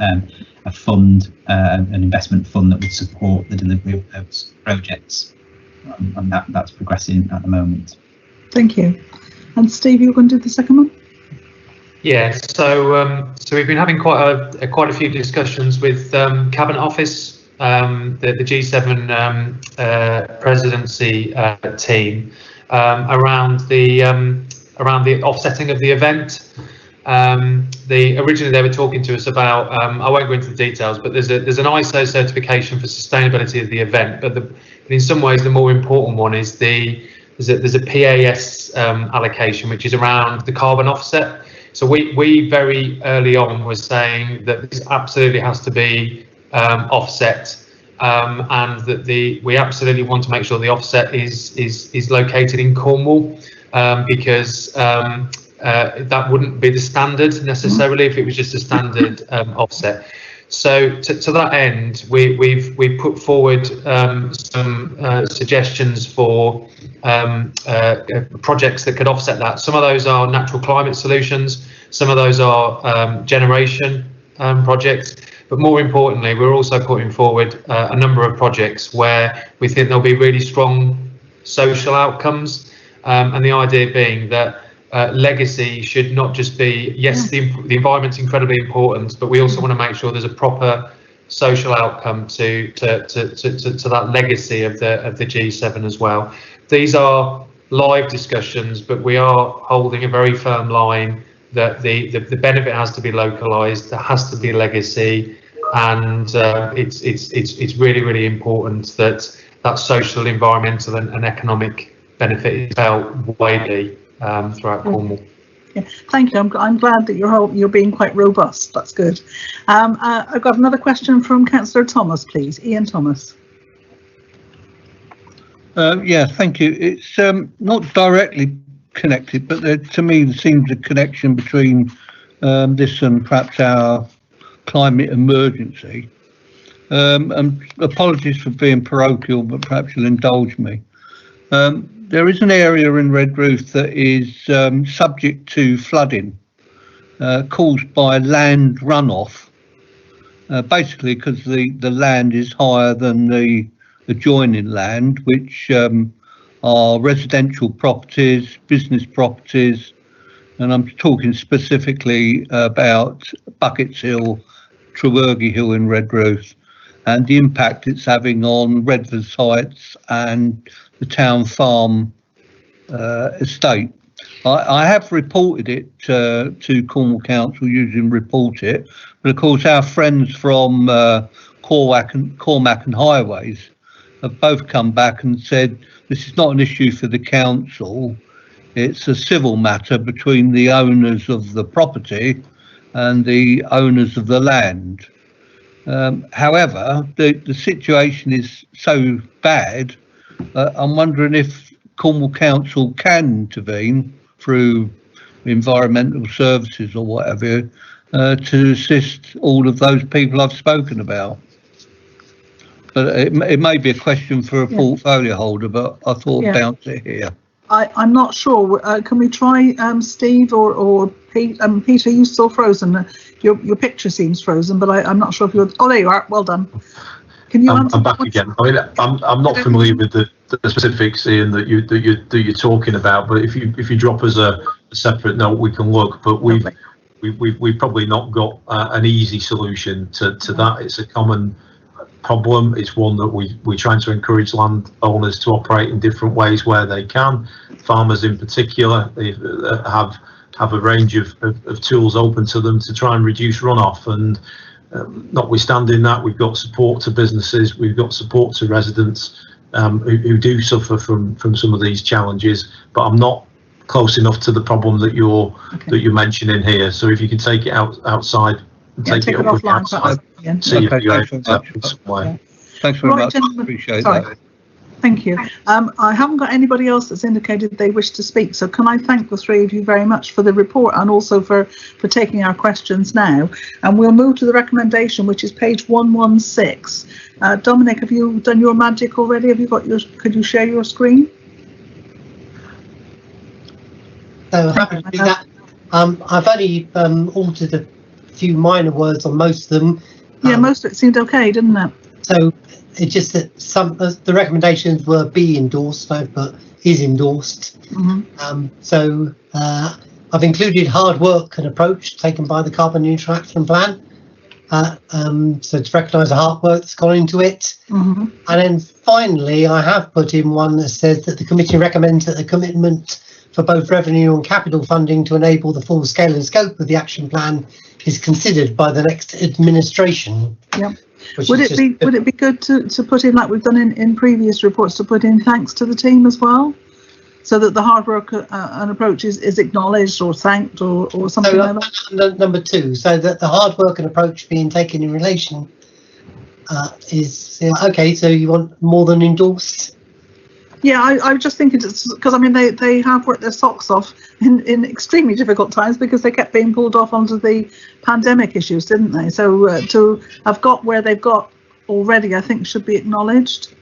Speaker 4: a fund, an investment fund that would support the delivery of those projects, and that's progressing at the moment.
Speaker 1: Thank you. And Steve, you're going to do the second one? Yeah,
Speaker 5: so we've been having quite a few discussions with Cabinet Office, the G7 presidency team, around the offsetting of the event. Originally they were talking to us about, I won't go into the details, but there's an ISO certification for sustainability of the event, but in some ways the more important one is there's a PAS allocation, which is around the carbon offset. So we very early on were saying that this absolutely has to be offset, and that we absolutely want to make sure the offset is located in Cornwall, because that wouldn't be the standard necessarily if it was just a standard offset. So to that end, we've put forward some suggestions for projects that could offset that. Some of those are natural climate solutions, some of those are generation projects, but more importantly, we're also putting forward a number of projects where we think there'll be really strong social outcomes, and the idea being that legacy should not just be, yes, the environment's incredibly important, but we also want to make sure there's a proper social outcome to that legacy of the G7 as well. These are live discussions, but we are holding a very firm line that the benefit has to be localised, there has to be legacy, and it's really important that social, environmental and economic benefit is felt widely throughout Cornwall.
Speaker 1: Yeah, thank you. I'm glad that you're being quite robust. That's good. I've got another question from Councillor Thomas, please. Ian Thomas.
Speaker 7: Yeah, thank you. It's not directly connected, but to me there seems a connection between this and perhaps our climate emergency. And apologies for being parochial, but perhaps you'll indulge me. There is an area in Redruth that is subject to flooding caused by land runoff, basically because the land is higher than the adjoining land, which are residential properties, business properties, and I'm talking specifically about Buckets Hill, Trewergy Hill in Redruth, and the impact it's having on Redruth Heights and the town farm estate. I have reported it to Cornwall Council, using Report It, but of course our friends from Cormac and Highways have both come back and said this is not an issue for the council, it's a civil matter between the owners of the property and the owners of the land. However, the situation is so bad, I'm wondering if Cornwall Council can intervene through environmental services or whatever to assist all of those people I've spoken about. But it may be a question for a portfolio holder, but I thought I'd bounce it here.
Speaker 1: I'm not sure. Can we try Steve or Pete? Peter, are you still frozen? Your picture seems frozen, but I'm not sure if you're. Oh, there you are. Well done. Can you answer?
Speaker 3: I'm back again. I mean, I'm not familiar with the specifics, Ian, that you're talking about. But if you drop us a separate note, we can look. But we've probably not got an easy solution to that. It's a common problem. It's one that we're trying to encourage landowners to operate in different ways where they can. Farmers in particular, they have a range of tools open to them to try and reduce runoff. And notwithstanding that, we've got support to businesses, we've got support to residents who do suffer from some of these challenges. But I'm not close enough to the problem that you're mentioning here. So if you can take it outside. Take it up with outside. See if you
Speaker 7: Thanks very much. Appreciate that.
Speaker 1: Thank you. I haven't got anybody else that's indicated they wish to speak. So can I thank the three of you very much for the report and also for taking our questions now. And we'll move to the recommendation, which is page 116. Dominic, have you done your magic already? Have you got your? Could you share your screen?
Speaker 6: So happy to do that. I've only altered a few minor words on most of them.
Speaker 1: Yeah, most of it seemed okay, didn't it?
Speaker 6: So it's just that some the recommendations were be endorsed, but is endorsed. So I've included hard work and approach taken by the carbon neutral action plan. So to recognise the hard work that's gone into it. And then finally, I have put in one that says that the committee recommends that the commitment for both revenue and capital funding to enable the full scale and scope of the action plan is considered by the next administration.
Speaker 1: Yeah. Would it be good to put in, like we've done in previous reports, to put in thanks to the team as well, so that the hard work and approach is acknowledged or thanked or something like that?
Speaker 6: Number 2, so that the hard work and approach being taken in relation is okay. So you want more than endorsed?
Speaker 1: Yeah, I was just thinking, because I mean they have worked their socks off in extremely difficult times because they kept being pulled off onto the pandemic issues, didn't they? So to have got where they've got already, I think should be acknowledged.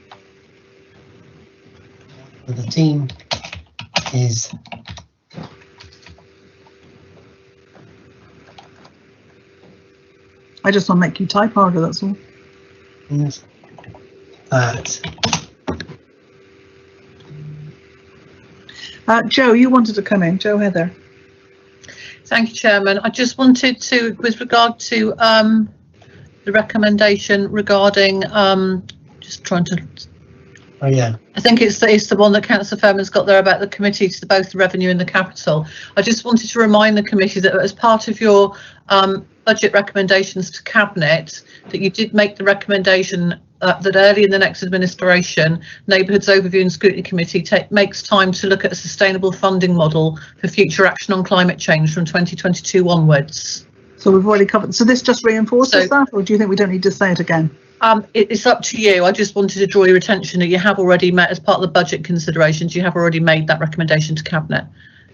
Speaker 6: The team is
Speaker 1: I just want to make you type harder, that's all. Joe, you wanted to come in. Joe Heather.
Speaker 12: Thank you, Chairman. I just wanted to, with regard to the recommendation regarding, just trying to.
Speaker 6: Oh yeah.
Speaker 12: I think it's the one that Councillor Fairman's got there about the committee to both the revenue and the capital. I just wanted to remind the committee that as part of your budget recommendations to Cabinet, that you did make the recommendation that early in the next administration, Neighbourhoods Overview and Scrutiny Committee makes time to look at a sustainable funding model for future action on climate change from 2022 onwards.
Speaker 1: So we've already covered. So this just reinforces that, or do you think we don't need to say it again?
Speaker 12: It's up to you. I just wanted to draw your attention that you have already met, as part of the budget considerations, you have already made that recommendation to Cabinet.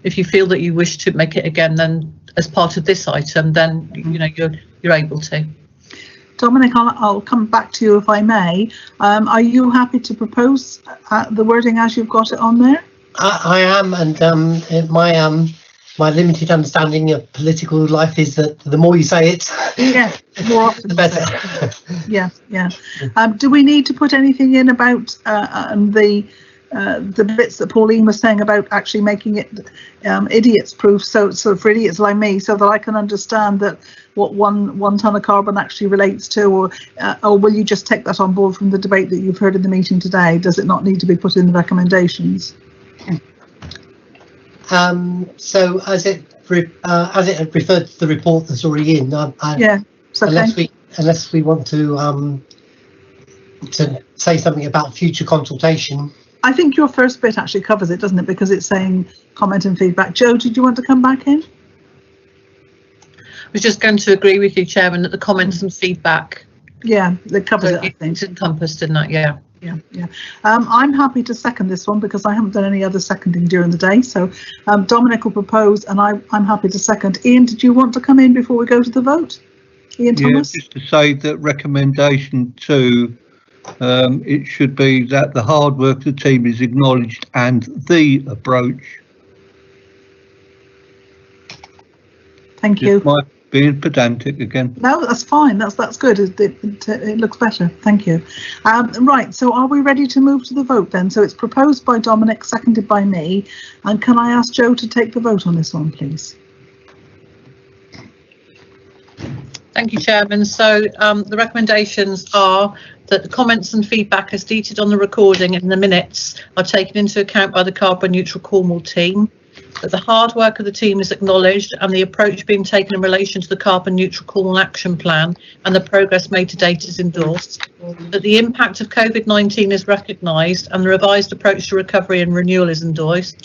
Speaker 12: If you feel that you wish to make it again, then as part of this item, then you know you're able to.
Speaker 1: Dominic, I'll come back to you if I may. Are you happy to propose the wording as you've got it on there?
Speaker 6: I am, and my limited understanding of political life is that the more you say it,
Speaker 1: yeah, the more often
Speaker 6: the better.
Speaker 1: Yeah, yeah. Do we need to put anything in about the bits that Pauline was saying about actually making it idiots proof, so for idiots like me, so that I can understand that what one tonne of carbon actually relates to, or will you just take that on board from the debate that you've heard in the meeting today? Does it not need to be put in the recommendations?
Speaker 6: So as it referred to the report that's already in,
Speaker 1: yeah, okay.
Speaker 6: unless we want to say something about future consultation.
Speaker 1: I think your first bit actually covers it, doesn't it? Because it's saying comment and feedback. Joe, did you want to come back in?
Speaker 12: I was just going to agree with you, Chairman, that the comments and feedback.
Speaker 1: Yeah, that covers it, I think.
Speaker 12: It's encompassed in that, yeah.
Speaker 1: Yeah. I'm happy to second this one because I haven't done any other seconding during the day. So Dominic will propose and I'm happy to second. Ian, did you want to come in before we go to the vote? Ian Thomas?
Speaker 13: Yeah, just to say that recommendation 2, it should be that the hard work of the team is acknowledged and the approach.
Speaker 1: Thank you.
Speaker 13: Just might being pedantic again.
Speaker 1: No, that's fine. That's good. It looks better. Thank you. Right. So are we ready to move to the vote then? So it's proposed by Dominic, seconded by me. And can I ask Joe to take the vote on this one, please?
Speaker 12: Thank you, Chairman. So the recommendations are that the comments and feedback as stated on the recording and the minutes are taken into account by the Carbon Neutral Cornwall team, that the hard work of the team is acknowledged and the approach being taken in relation to the Carbon Neutral Cornwall Action Plan and the progress made to date is endorsed, that the impact of COVID-19 is recognised and the revised approach to recovery and renewal is endorsed,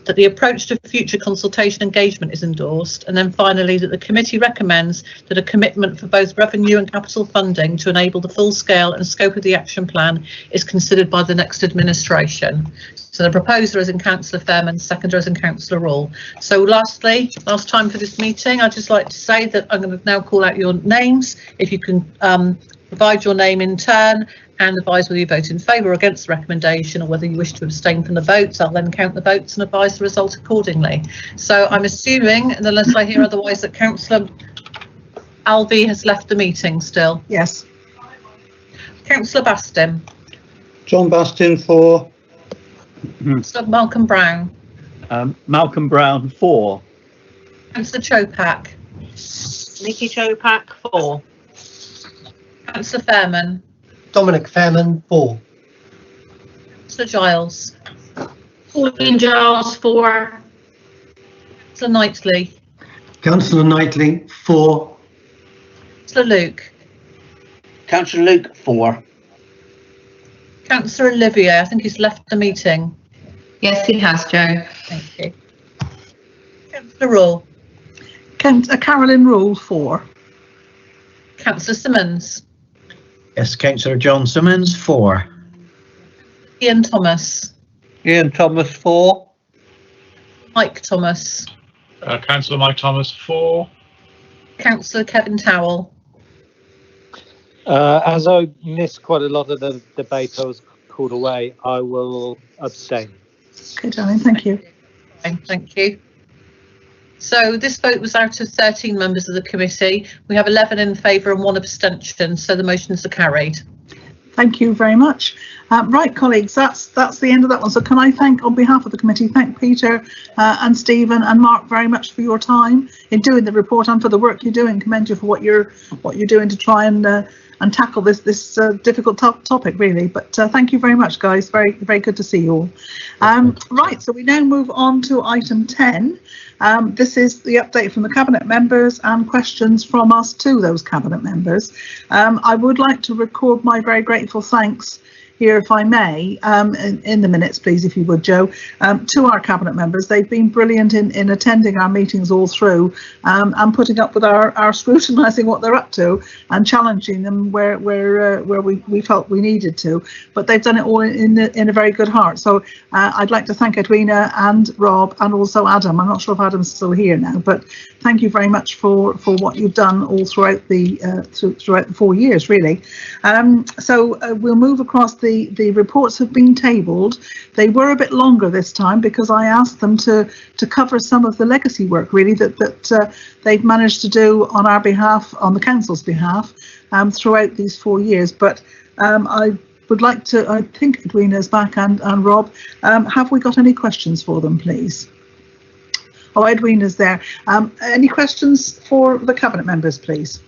Speaker 12: that the approach to future consultation engagement is endorsed, and then finally that the committee recommends that a commitment for both revenue and capital funding to enable the full scale and scope of the action plan is considered by the next administration. So the proposer is in Councillor Fairman, seconder is in Councillor Rall. So last time for this meeting, I'd just like to say that I'm going to now call out your names. If you can provide your name in turn and advise whether you vote in favour or against the recommendation or whether you wish to abstain from the votes. I'll then count the votes and advise the result accordingly. So I'm assuming, unless I hear otherwise, that Councillor Alvey has left the meeting still.
Speaker 1: Yes.
Speaker 12: Councillor Bastin.
Speaker 7: John Bastin for.
Speaker 12: Councillor Malcolm Brown.
Speaker 14: Malcolm Brown 4.
Speaker 12: Councillor Chopak.
Speaker 15: Nikki Chopak 4.
Speaker 12: Councillor Fairman.
Speaker 6: Dominic Fairman 4.
Speaker 12: Councillor Giles.
Speaker 11: Pauline Giles 4.
Speaker 12: Councillor Knightley.
Speaker 8: Councillor Knightley 4.
Speaker 12: Councillor Luke.
Speaker 10: Councillor Luke 4.
Speaker 12: Councillor Olivier, I think he's left the meeting.
Speaker 2: Yes, he has, Joe.
Speaker 12: Thank you. Councillor Rule.
Speaker 1: Carolyn Rule 4.
Speaker 12: Councillor Simmons.
Speaker 9: Yes, Councillor John Simmons 4.
Speaker 12: Ian Thomas.
Speaker 13: Ian Thomas 4.
Speaker 12: Mike Thomas.
Speaker 16: Councillor Mike Thomas 4.
Speaker 12: Councillor Kevin Towell.
Speaker 14: As I missed quite a lot of the debate, I was called away. I will abstain.
Speaker 1: Okay, darling, thank you.
Speaker 12: Okay, thank you. So this vote was out of 13 members of the committee. We have 11 in favour and 1 abstention, so the motions are carried.
Speaker 1: Thank you very much. Right, colleagues, that's the end of that one. So can I thank, on behalf of the committee, thank Peter and Stephen and Mark very much for your time in doing the report and for the work you're doing. Commend you for what you're doing to try and tackle this difficult topic, really. But thank you very much, guys. Very, very good to see you all. Right, so we now move on to item 10. This is the update from the Cabinet members and questions from us to those Cabinet members. I would like to record my very grateful thanks here, if I may, in the minutes, please, if you would, Joe, to our Cabinet members. They've been brilliant in attending our meetings all through and putting up with our scrutinising what they're up to and challenging them where we felt we needed to. But they've done it all in a very good heart. So I'd like to thank Edwina and Rob and also Adam. I'm not sure if Adam's still here now, but thank you very much for what you've done all throughout the 4 years, really. So we'll move across. The reports have been tabled. They were a bit longer this time because I asked them to cover some of the legacy work, really, that they've managed to do on our behalf, on the council's behalf, throughout these 4 years. But I would like to, I think Edwina's back and Rob, have we got any questions for them, please? Oh, Edwina's there. Any questions for the Cabinet members, please?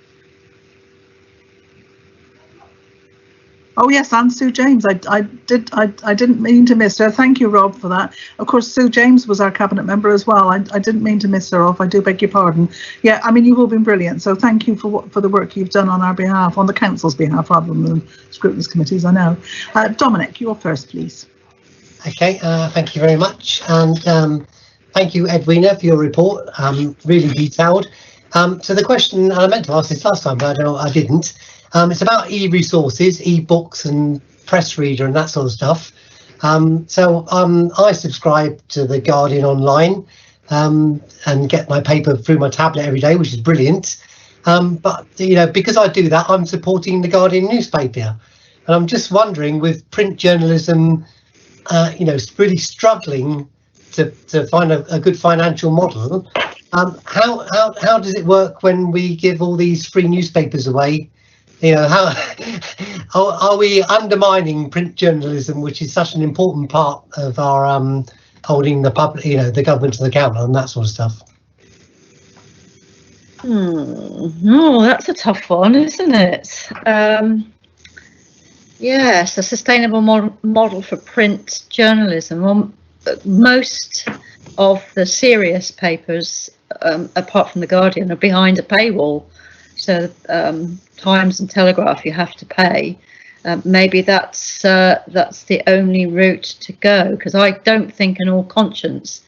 Speaker 1: Oh yes, and Sue James. I didn't mean to miss her. Thank you, Rob, for that. Of course, Sue James was our Cabinet member as well. I didn't mean to miss her off. I do beg your pardon. Yeah, I mean, you've all been brilliant. So thank you for the work you've done on our behalf, on the council's behalf, rather than Scrutiny's committees. I know. Dominic, you're first, please.
Speaker 6: Okay. Thank you very much, and thank you, Edwina, for your report. Really detailed. So the question, and I meant to ask this last time, but I didn't. It's about e-resources, e-books and press reader and that sort of stuff. So I subscribe to The Guardian online and get my paper through my tablet every day, which is brilliant. But, you know, because I do that, I'm supporting The Guardian newspaper. And I'm just wondering, with print journalism, you know, really struggling to find a good financial model, how does it work when we give all these free newspapers away? You know, how are we undermining print journalism, which is such an important part of our holding the public, you know, the government to the account and that sort of stuff?
Speaker 12: Oh, that's a tough one, isn't it? Yes, a sustainable model for print journalism. Well, most of the serious papers, apart from The Guardian, are behind a paywall. So Times and Telegraph you have to pay. Maybe that's the only route to go, because I don't think in all conscience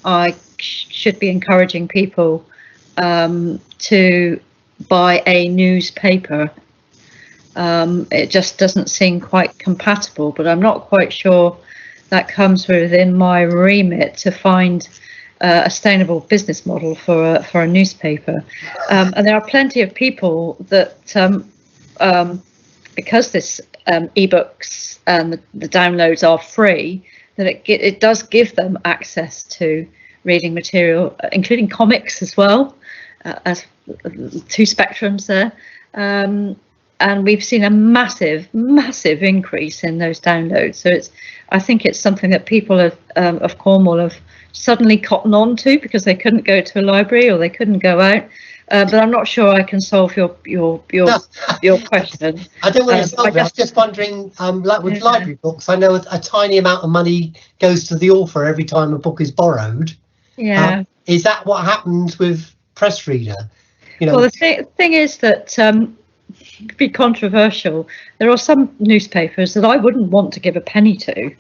Speaker 12: I should be encouraging people to buy a newspaper. It just doesn't seem quite compatible, but I'm not quite sure that comes within my remit to find a sustainable business model for a newspaper. And there are plenty of people that, because this ebooks and the downloads are free, that it does give them access to reading material, including comics as well, as two spectrums there. And we've seen a massive increase in those downloads. So I think it's something that people of Cornwall have suddenly cottoned on to because they couldn't go to a library or they couldn't go out. But I'm not sure I can solve your question.
Speaker 6: I don't want to solve it. I was just wondering, like with library books, I know a tiny amount of money goes to the author every time a book is borrowed.
Speaker 12: Yeah.
Speaker 6: Is that what happens with press reader? You know.
Speaker 12: Well, the thing is that, to be controversial, there are some newspapers that I wouldn't want to give a penny to.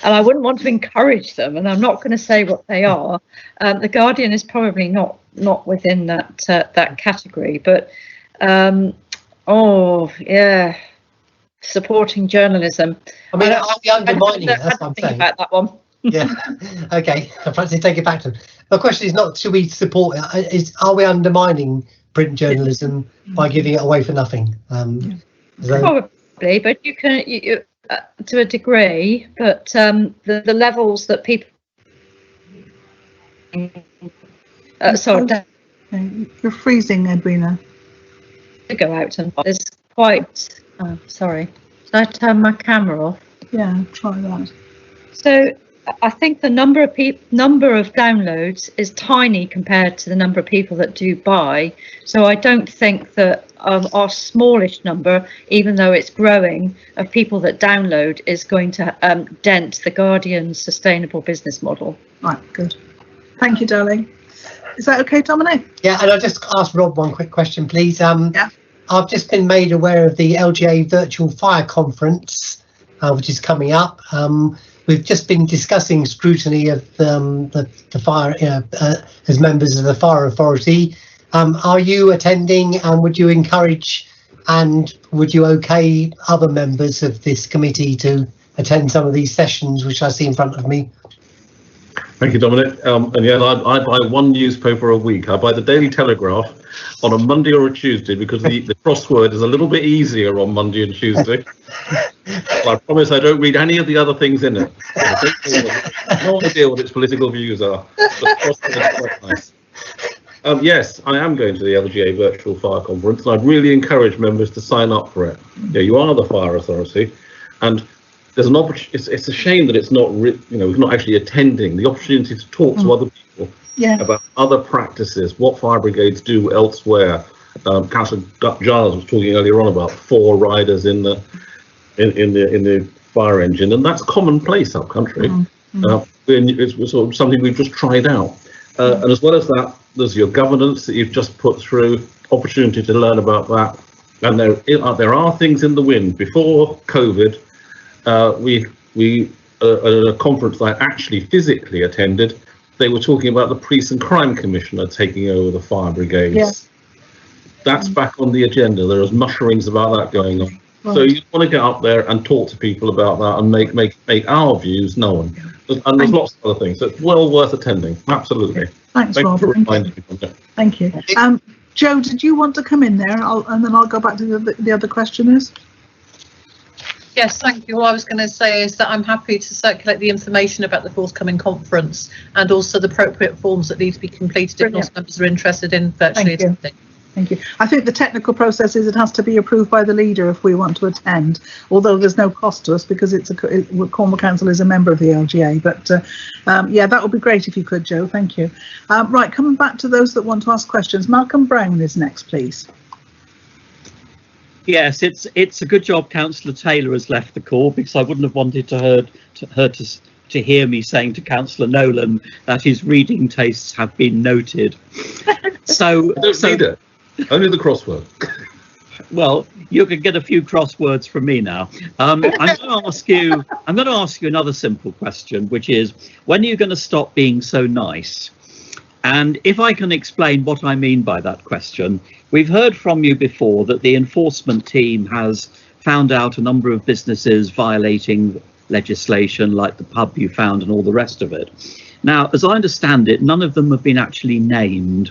Speaker 12: And I wouldn't want to encourage them, and I'm not going to say what they are. The Guardian is probably not within that category, but oh yeah, supporting journalism.
Speaker 6: I mean, are we undermining it? That's what I'm saying
Speaker 12: about that one.
Speaker 6: Yeah. Okay. I'll perhaps take it back to them. My question is not should we support it? Are we undermining print journalism by giving it away for nothing?
Speaker 12: Probably, but you can. To a degree, but the levels that people sorry,
Speaker 1: you're freezing, Edwina.
Speaker 12: To go out and is quite
Speaker 17: Oh, sorry. Should I turn my camera off?
Speaker 1: Yeah, try that.
Speaker 17: So I think the number of downloads is tiny compared to the number of people that do buy. So I don't think that our smallish number, even though it's growing, of people that download is going to dent the Guardian's sustainable business model.
Speaker 1: Right, good. Thank you, darling. Is that okay, Dominic?
Speaker 6: Yeah, and I'll just ask Rob one quick question, please.
Speaker 1: Yeah.
Speaker 6: I've just been made aware of the LGA Virtual Fire Conference, which is coming up. We've just been discussing scrutiny of the fire as members of the Fire Authority. Are you attending, and would you encourage and would you okay other members of this committee to attend some of these sessions, which I see in front of me?
Speaker 18: Thank you, Dominic. And yeah, I buy one newspaper a week. I buy the Daily Telegraph on a Monday or a Tuesday because the crossword is a little bit easier on Monday and Tuesday. I promise I don't read any of the other things in it. I have no idea what its political views are. But crossword is quite nice. Yes, I am going to the LGA Virtual Fire Conference, and I'd really encourage members to sign up for it. Yeah, you are the Fire Authority, and there's an opportunity. It's a shame that it's not, it's not actually attending. The opportunity to talk to other people about other practices, what fire brigades do elsewhere. Councillor Giles was talking earlier on about 4 riders in the fire engine, and that's commonplace up country. It's sort of something we've just tried out. And as well as that, there's your governance that you've just put through, opportunity to learn about that. And there are things in the wind. Before COVID, we at a conference I actually physically attended, they were talking about the Police and Crime Commissioner taking over the fire brigades.
Speaker 1: Yeah.
Speaker 18: That's back on the agenda. There is mushrings about that going on. Right. So you want to get up there and talk to people about that and make our views known. And there's lots of other things. So it's well worth attending. Absolutely.
Speaker 1: Thanks, Rob. Thank you. Joe, did you want to come in there? And then I'll go back to the other questioners.
Speaker 12: Yes, thank you. What I was going to say is that I'm happy to circulate the information about the forthcoming conference and also the appropriate forms that need to be completed if most members are interested in virtually attending.
Speaker 1: Thank you. I think the technical process is it has to be approved by the leader if we want to attend, although there's no cost to us because Cornwall Council is a member of the LGA. But yeah, that would be great if you could, Joe. Thank you. Right, coming back to those that want to ask questions. Malcolm Brown is next, please.
Speaker 19: Yes, it's a good job Councillor Taylor has left the call, because I wouldn't have wanted her to hear me saying to Councillor Nolan that his reading tastes have been noted. So
Speaker 18: I don't need it. Only the crossword.
Speaker 19: Well, you can get a few crosswords from me now. I'm going to ask you another simple question, which is, when are you going to stop being so nice? And if I can explain what I mean by that question, we've heard from you before that the enforcement team has found out a number of businesses violating legislation, like the pub you found and all the rest of it. Now, as I understand it, none of them have been actually named.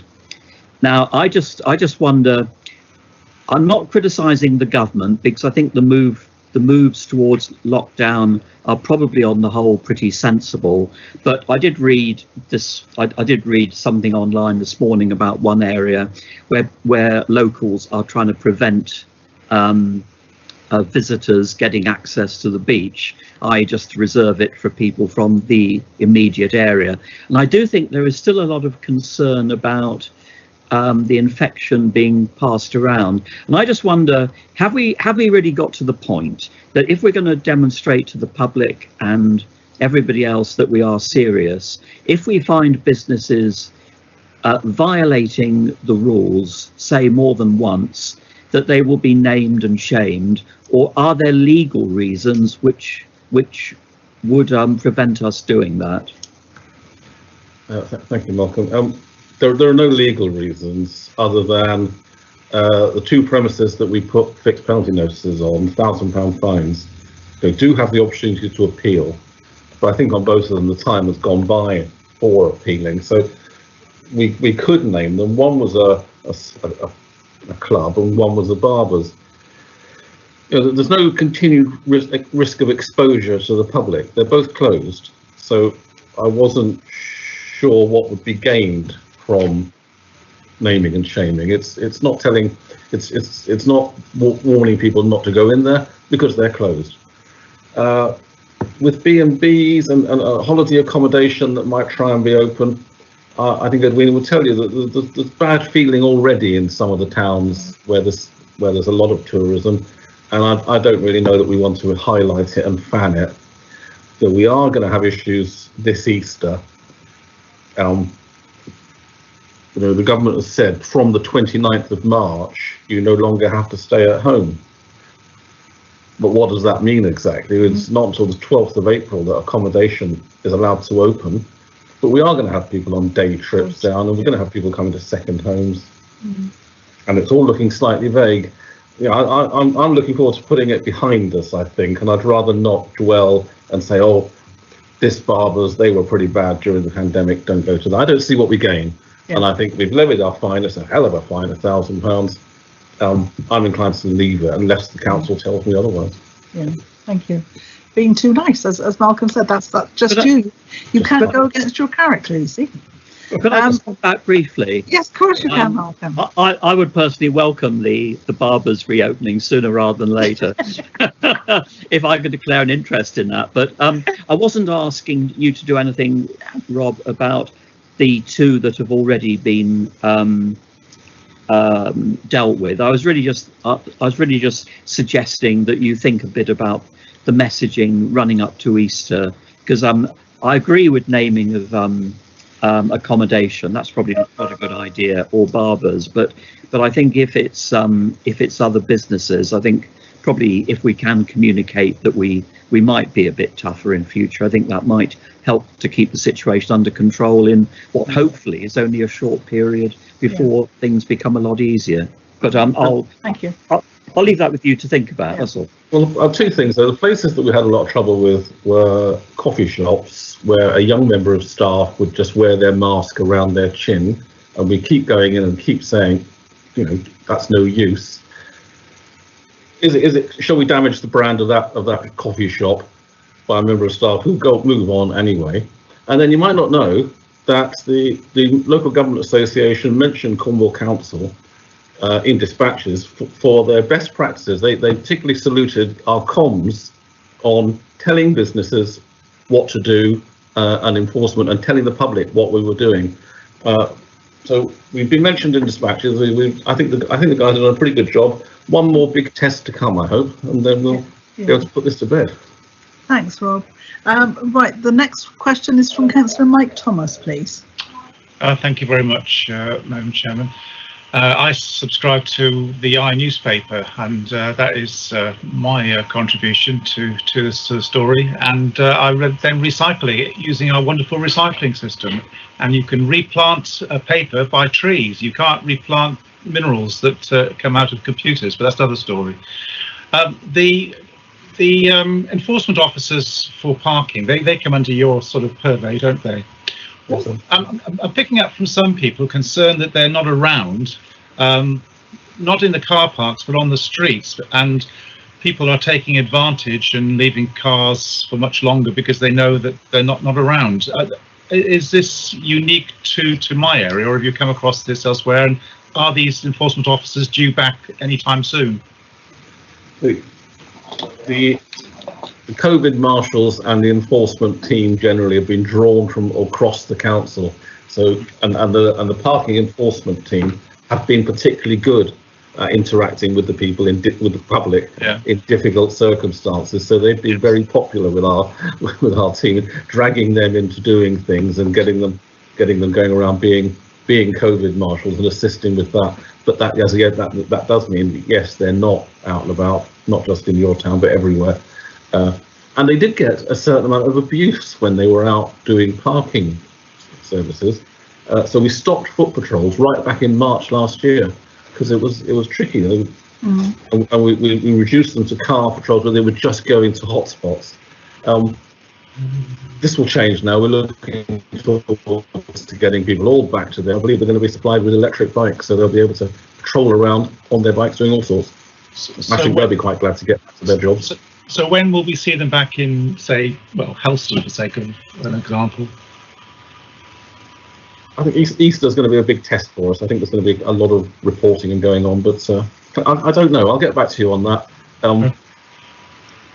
Speaker 19: Now, I just wonder, I'm not criticising the government, because I think the moves towards lockdown are probably on the whole pretty sensible. But I did read this. I did read something online this morning about one area where locals are trying to prevent visitors getting access to the beach, i.e. just to reserve it for people from the immediate area. And I do think there is still a lot of concern about the infection being passed around. And I just wonder, have we really got to the point that if we're going to demonstrate to the public and everybody else that we are serious, if we find businesses violating the rules, say more than once, that they will be named and shamed? Or are there legal reasons which would prevent us doing that?
Speaker 18: Thank you, Malcolm. There are no legal reasons other than the 2 premises that we put fixed penalty notices on, £1,000 fines. They do have the opportunity to appeal, but I think on both of them the time has gone by for appealing. So we could name them. One was a club and one was a barber's. There's no continued risk of exposure to the public. They're both closed, so I wasn't sure what would be gained from naming and shaming. It's not telling, it's not warning people not to go in there because they're closed. With B&Bs and holiday accommodation that might try and be open, I think Edwina will tell you that there's bad feeling already in some of the towns where there's a lot of tourism, and I don't really know that we want to highlight it and fan it. So we are going to have issues this Easter. You know, the government has said from the 29th of March, you no longer have to stay at home. But what does that mean exactly? It's not until the 12th of April that accommodation is allowed to open. But we are going to have people on day trips down, and we're going to have people coming to second homes. And it's all looking slightly vague. You know, I'm looking forward to putting it behind us, I think, and I'd rather not dwell and say, oh, this barbers, they were pretty bad during the pandemic, don't go to that. I don't see what we gain. Yeah. And I think we've levied our fine. It's a hell of a fine, £1,000. I'm inclined to leave it unless the council tells me otherwise.
Speaker 1: Yeah, thank you. Being too nice, as Malcolm said, that's just you. You can't go against your character, you see.
Speaker 19: Well, can I just come back briefly?
Speaker 1: Yes, of course you can, Malcolm.
Speaker 19: I would personally welcome the barbers reopening sooner rather than later, if I could declare an interest in that. But I wasn't asking you to do anything, Rob, about the two that have already been dealt with. I was really just suggesting that you think a bit about the messaging running up to Easter, because I agree with naming of accommodation. That's probably not a good idea, or barbers, but I think if it's other businesses, I think probably if we can communicate that we might be a bit tougher in future, I think that might help to keep the situation under control in what hopefully is only a short period before things become a lot easier. But
Speaker 1: thank you.
Speaker 19: I'll leave that with you to think about. That's all.
Speaker 18: Well, two things though. The places that we had a lot of trouble with were coffee shops where a young member of staff would just wear their mask around their chin, and we keep going in and keep saying, you know, that's no use. Is it? Shall we damage the brand of that coffee shop by a member of staff who move on anyway? And then you might not know that the local government association mentioned Cornwall Council in dispatches for their best practices. They particularly saluted our comms on telling businesses what to do and enforcement, and telling the public what we were doing. So we've been mentioned in dispatches. I think the guys have done a pretty good job. One more big test to come, I hope, and then we'll be able to put this to bed.
Speaker 1: Thanks, Rob. Right, the next question is from Councillor Mike Thomas, please.
Speaker 16: Thank you very much, Madam Chairman. I subscribe to the newspaper, and that is my contribution to the story. And I read them recycling it using our wonderful recycling system. And you can replant paper by trees. You can't replant minerals that come out of computers, but that's another story. The enforcement officers for parking, they come under your sort of purvey, don't they? I'm picking up from some people concerned that they're not around, not in the car parks, but on the streets, and people are taking advantage and leaving cars for much longer because they know that they're not around. Is this unique to my area, or have you come across this elsewhere? And are these enforcement officers due back anytime soon?
Speaker 18: The COVID marshals and the enforcement team generally have been drawn from across the council. So and the parking enforcement team have been particularly good at interacting with the people with the public in difficult circumstances. So they've been very popular with our team, dragging them into doing things and getting them going around being COVID marshals and assisting with that. But that does mean, yes, they're not out and about, not just in your town, but everywhere. And they did get a certain amount of abuse when they were out doing parking services. So we stopped foot patrols right back in March last year because it was tricky. And we reduced them to car patrols where they were just going to hotspots. This will change now. We're looking towards to getting people all back to there. I believe they're going to be supplied with electric bikes, so they'll be able to patrol around on their bikes doing all sorts. I think they'll be quite glad to get back to their jobs.
Speaker 16: So when will we see them back in, say, well, Helston, for sake of an example?
Speaker 18: I think Easter's going to be a big test for us. I think there's going to be a lot of reporting and going on, but I don't know. I'll get back to you on that. Soon.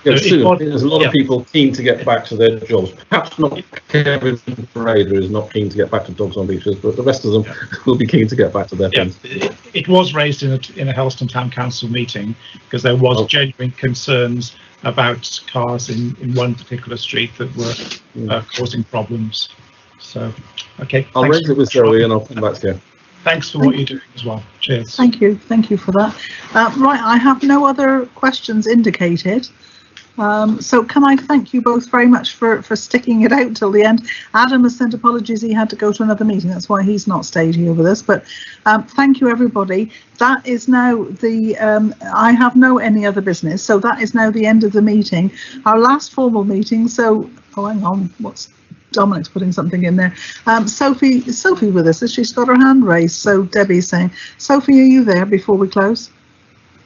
Speaker 18: There's a lot of people keen to get back to their jobs. Perhaps not Kevin Brader is not keen to get back to dogs on beaches, but the rest of them will be keen to get back to their things.
Speaker 16: It was raised in a Helston Town Council meeting because there was genuine concerns about cars in one particular street that were causing problems. So, okay.
Speaker 18: I'll raise it with Zoe and I'll come back to you.
Speaker 16: Thanks for what you're doing as well. Cheers.
Speaker 1: Thank you for that. Right, I have no other questions indicated. So can I thank you both very much for sticking it out till the end. Adam has sent apologies, he had to go to another meeting, that's why he's not stayed here with us, but thank you everybody. That is now the I have no any other business, so that is now the end of the meeting, our last formal meeting. So hang on, what's Dominic's putting something in there. Sophie with us, she's got her hand raised, so Debbie's saying, Sophie, are you there before we close?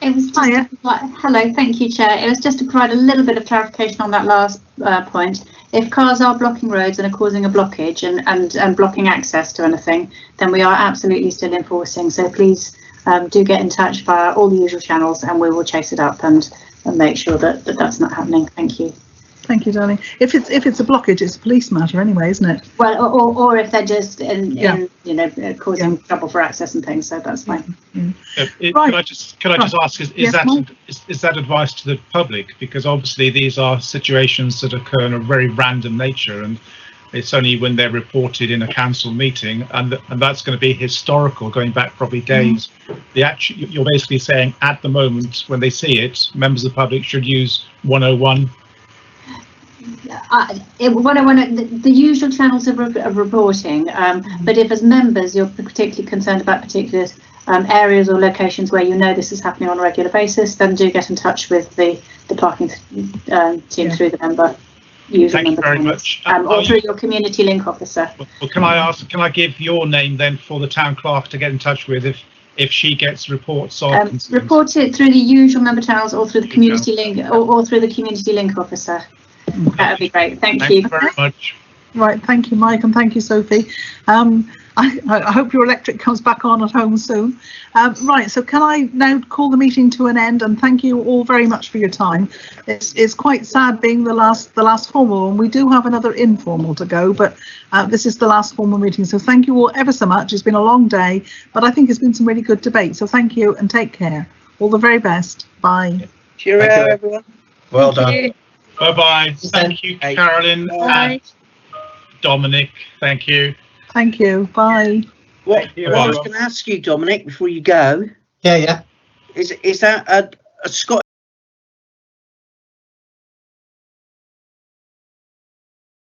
Speaker 20: It was just hello, thank you, Chair. It was just to provide a little bit of clarification on that last point. If cars are blocking roads and are causing a blockage and blocking access to anything, then we are absolutely still enforcing. So please do get in touch via all the usual channels, and we will chase it up and make sure that that's not happening. Thank you.
Speaker 1: Thank you, darling. If it's a blockage, it's a police matter anyway, isn't it?
Speaker 20: Well, or if they're just causing trouble for access and things, so that's fine.
Speaker 16: Could I just ask, is that advice to the public? Because obviously these are situations that occur in a very random nature, and it's only when they're reported in a council meeting, and that's going to be historical, going back probably days. You're basically saying at the moment when they see it, members of the public should use 101.
Speaker 20: The usual channels of reporting, but if as members you're particularly concerned about particular areas or locations where you know this is happening on a regular basis, then do get in touch with the parking team through the member user. Thank you very much. Or through your community link officer.
Speaker 16: Well, can I give your name then for the town clerk to get in touch with if she gets reports on
Speaker 20: report it through the usual member channels or through the community link or through the community link officer. That would be great. Thank you
Speaker 16: very much.
Speaker 1: Right, thank you, Mike, and thank you, Sophie. I hope your electric comes back on at home soon. Right, so can I now call the meeting to an end, and thank you all very much for your time. It's quite sad being the last formal one. We do have another informal to go, but this is the last formal meeting. So thank you all ever so much. It's been a long day, but I think it's been some really good debate. So thank you and take care. All the very best. Bye.
Speaker 10: Cheerio, everyone.
Speaker 9: Well done.
Speaker 16: Bye-bye. Thank you, Carolyn and Dominic. Thank you.
Speaker 1: Thank you. Bye.
Speaker 10: What I was going to ask you, Dominic, before you go.
Speaker 6: Yeah.
Speaker 10: Is that a Scottish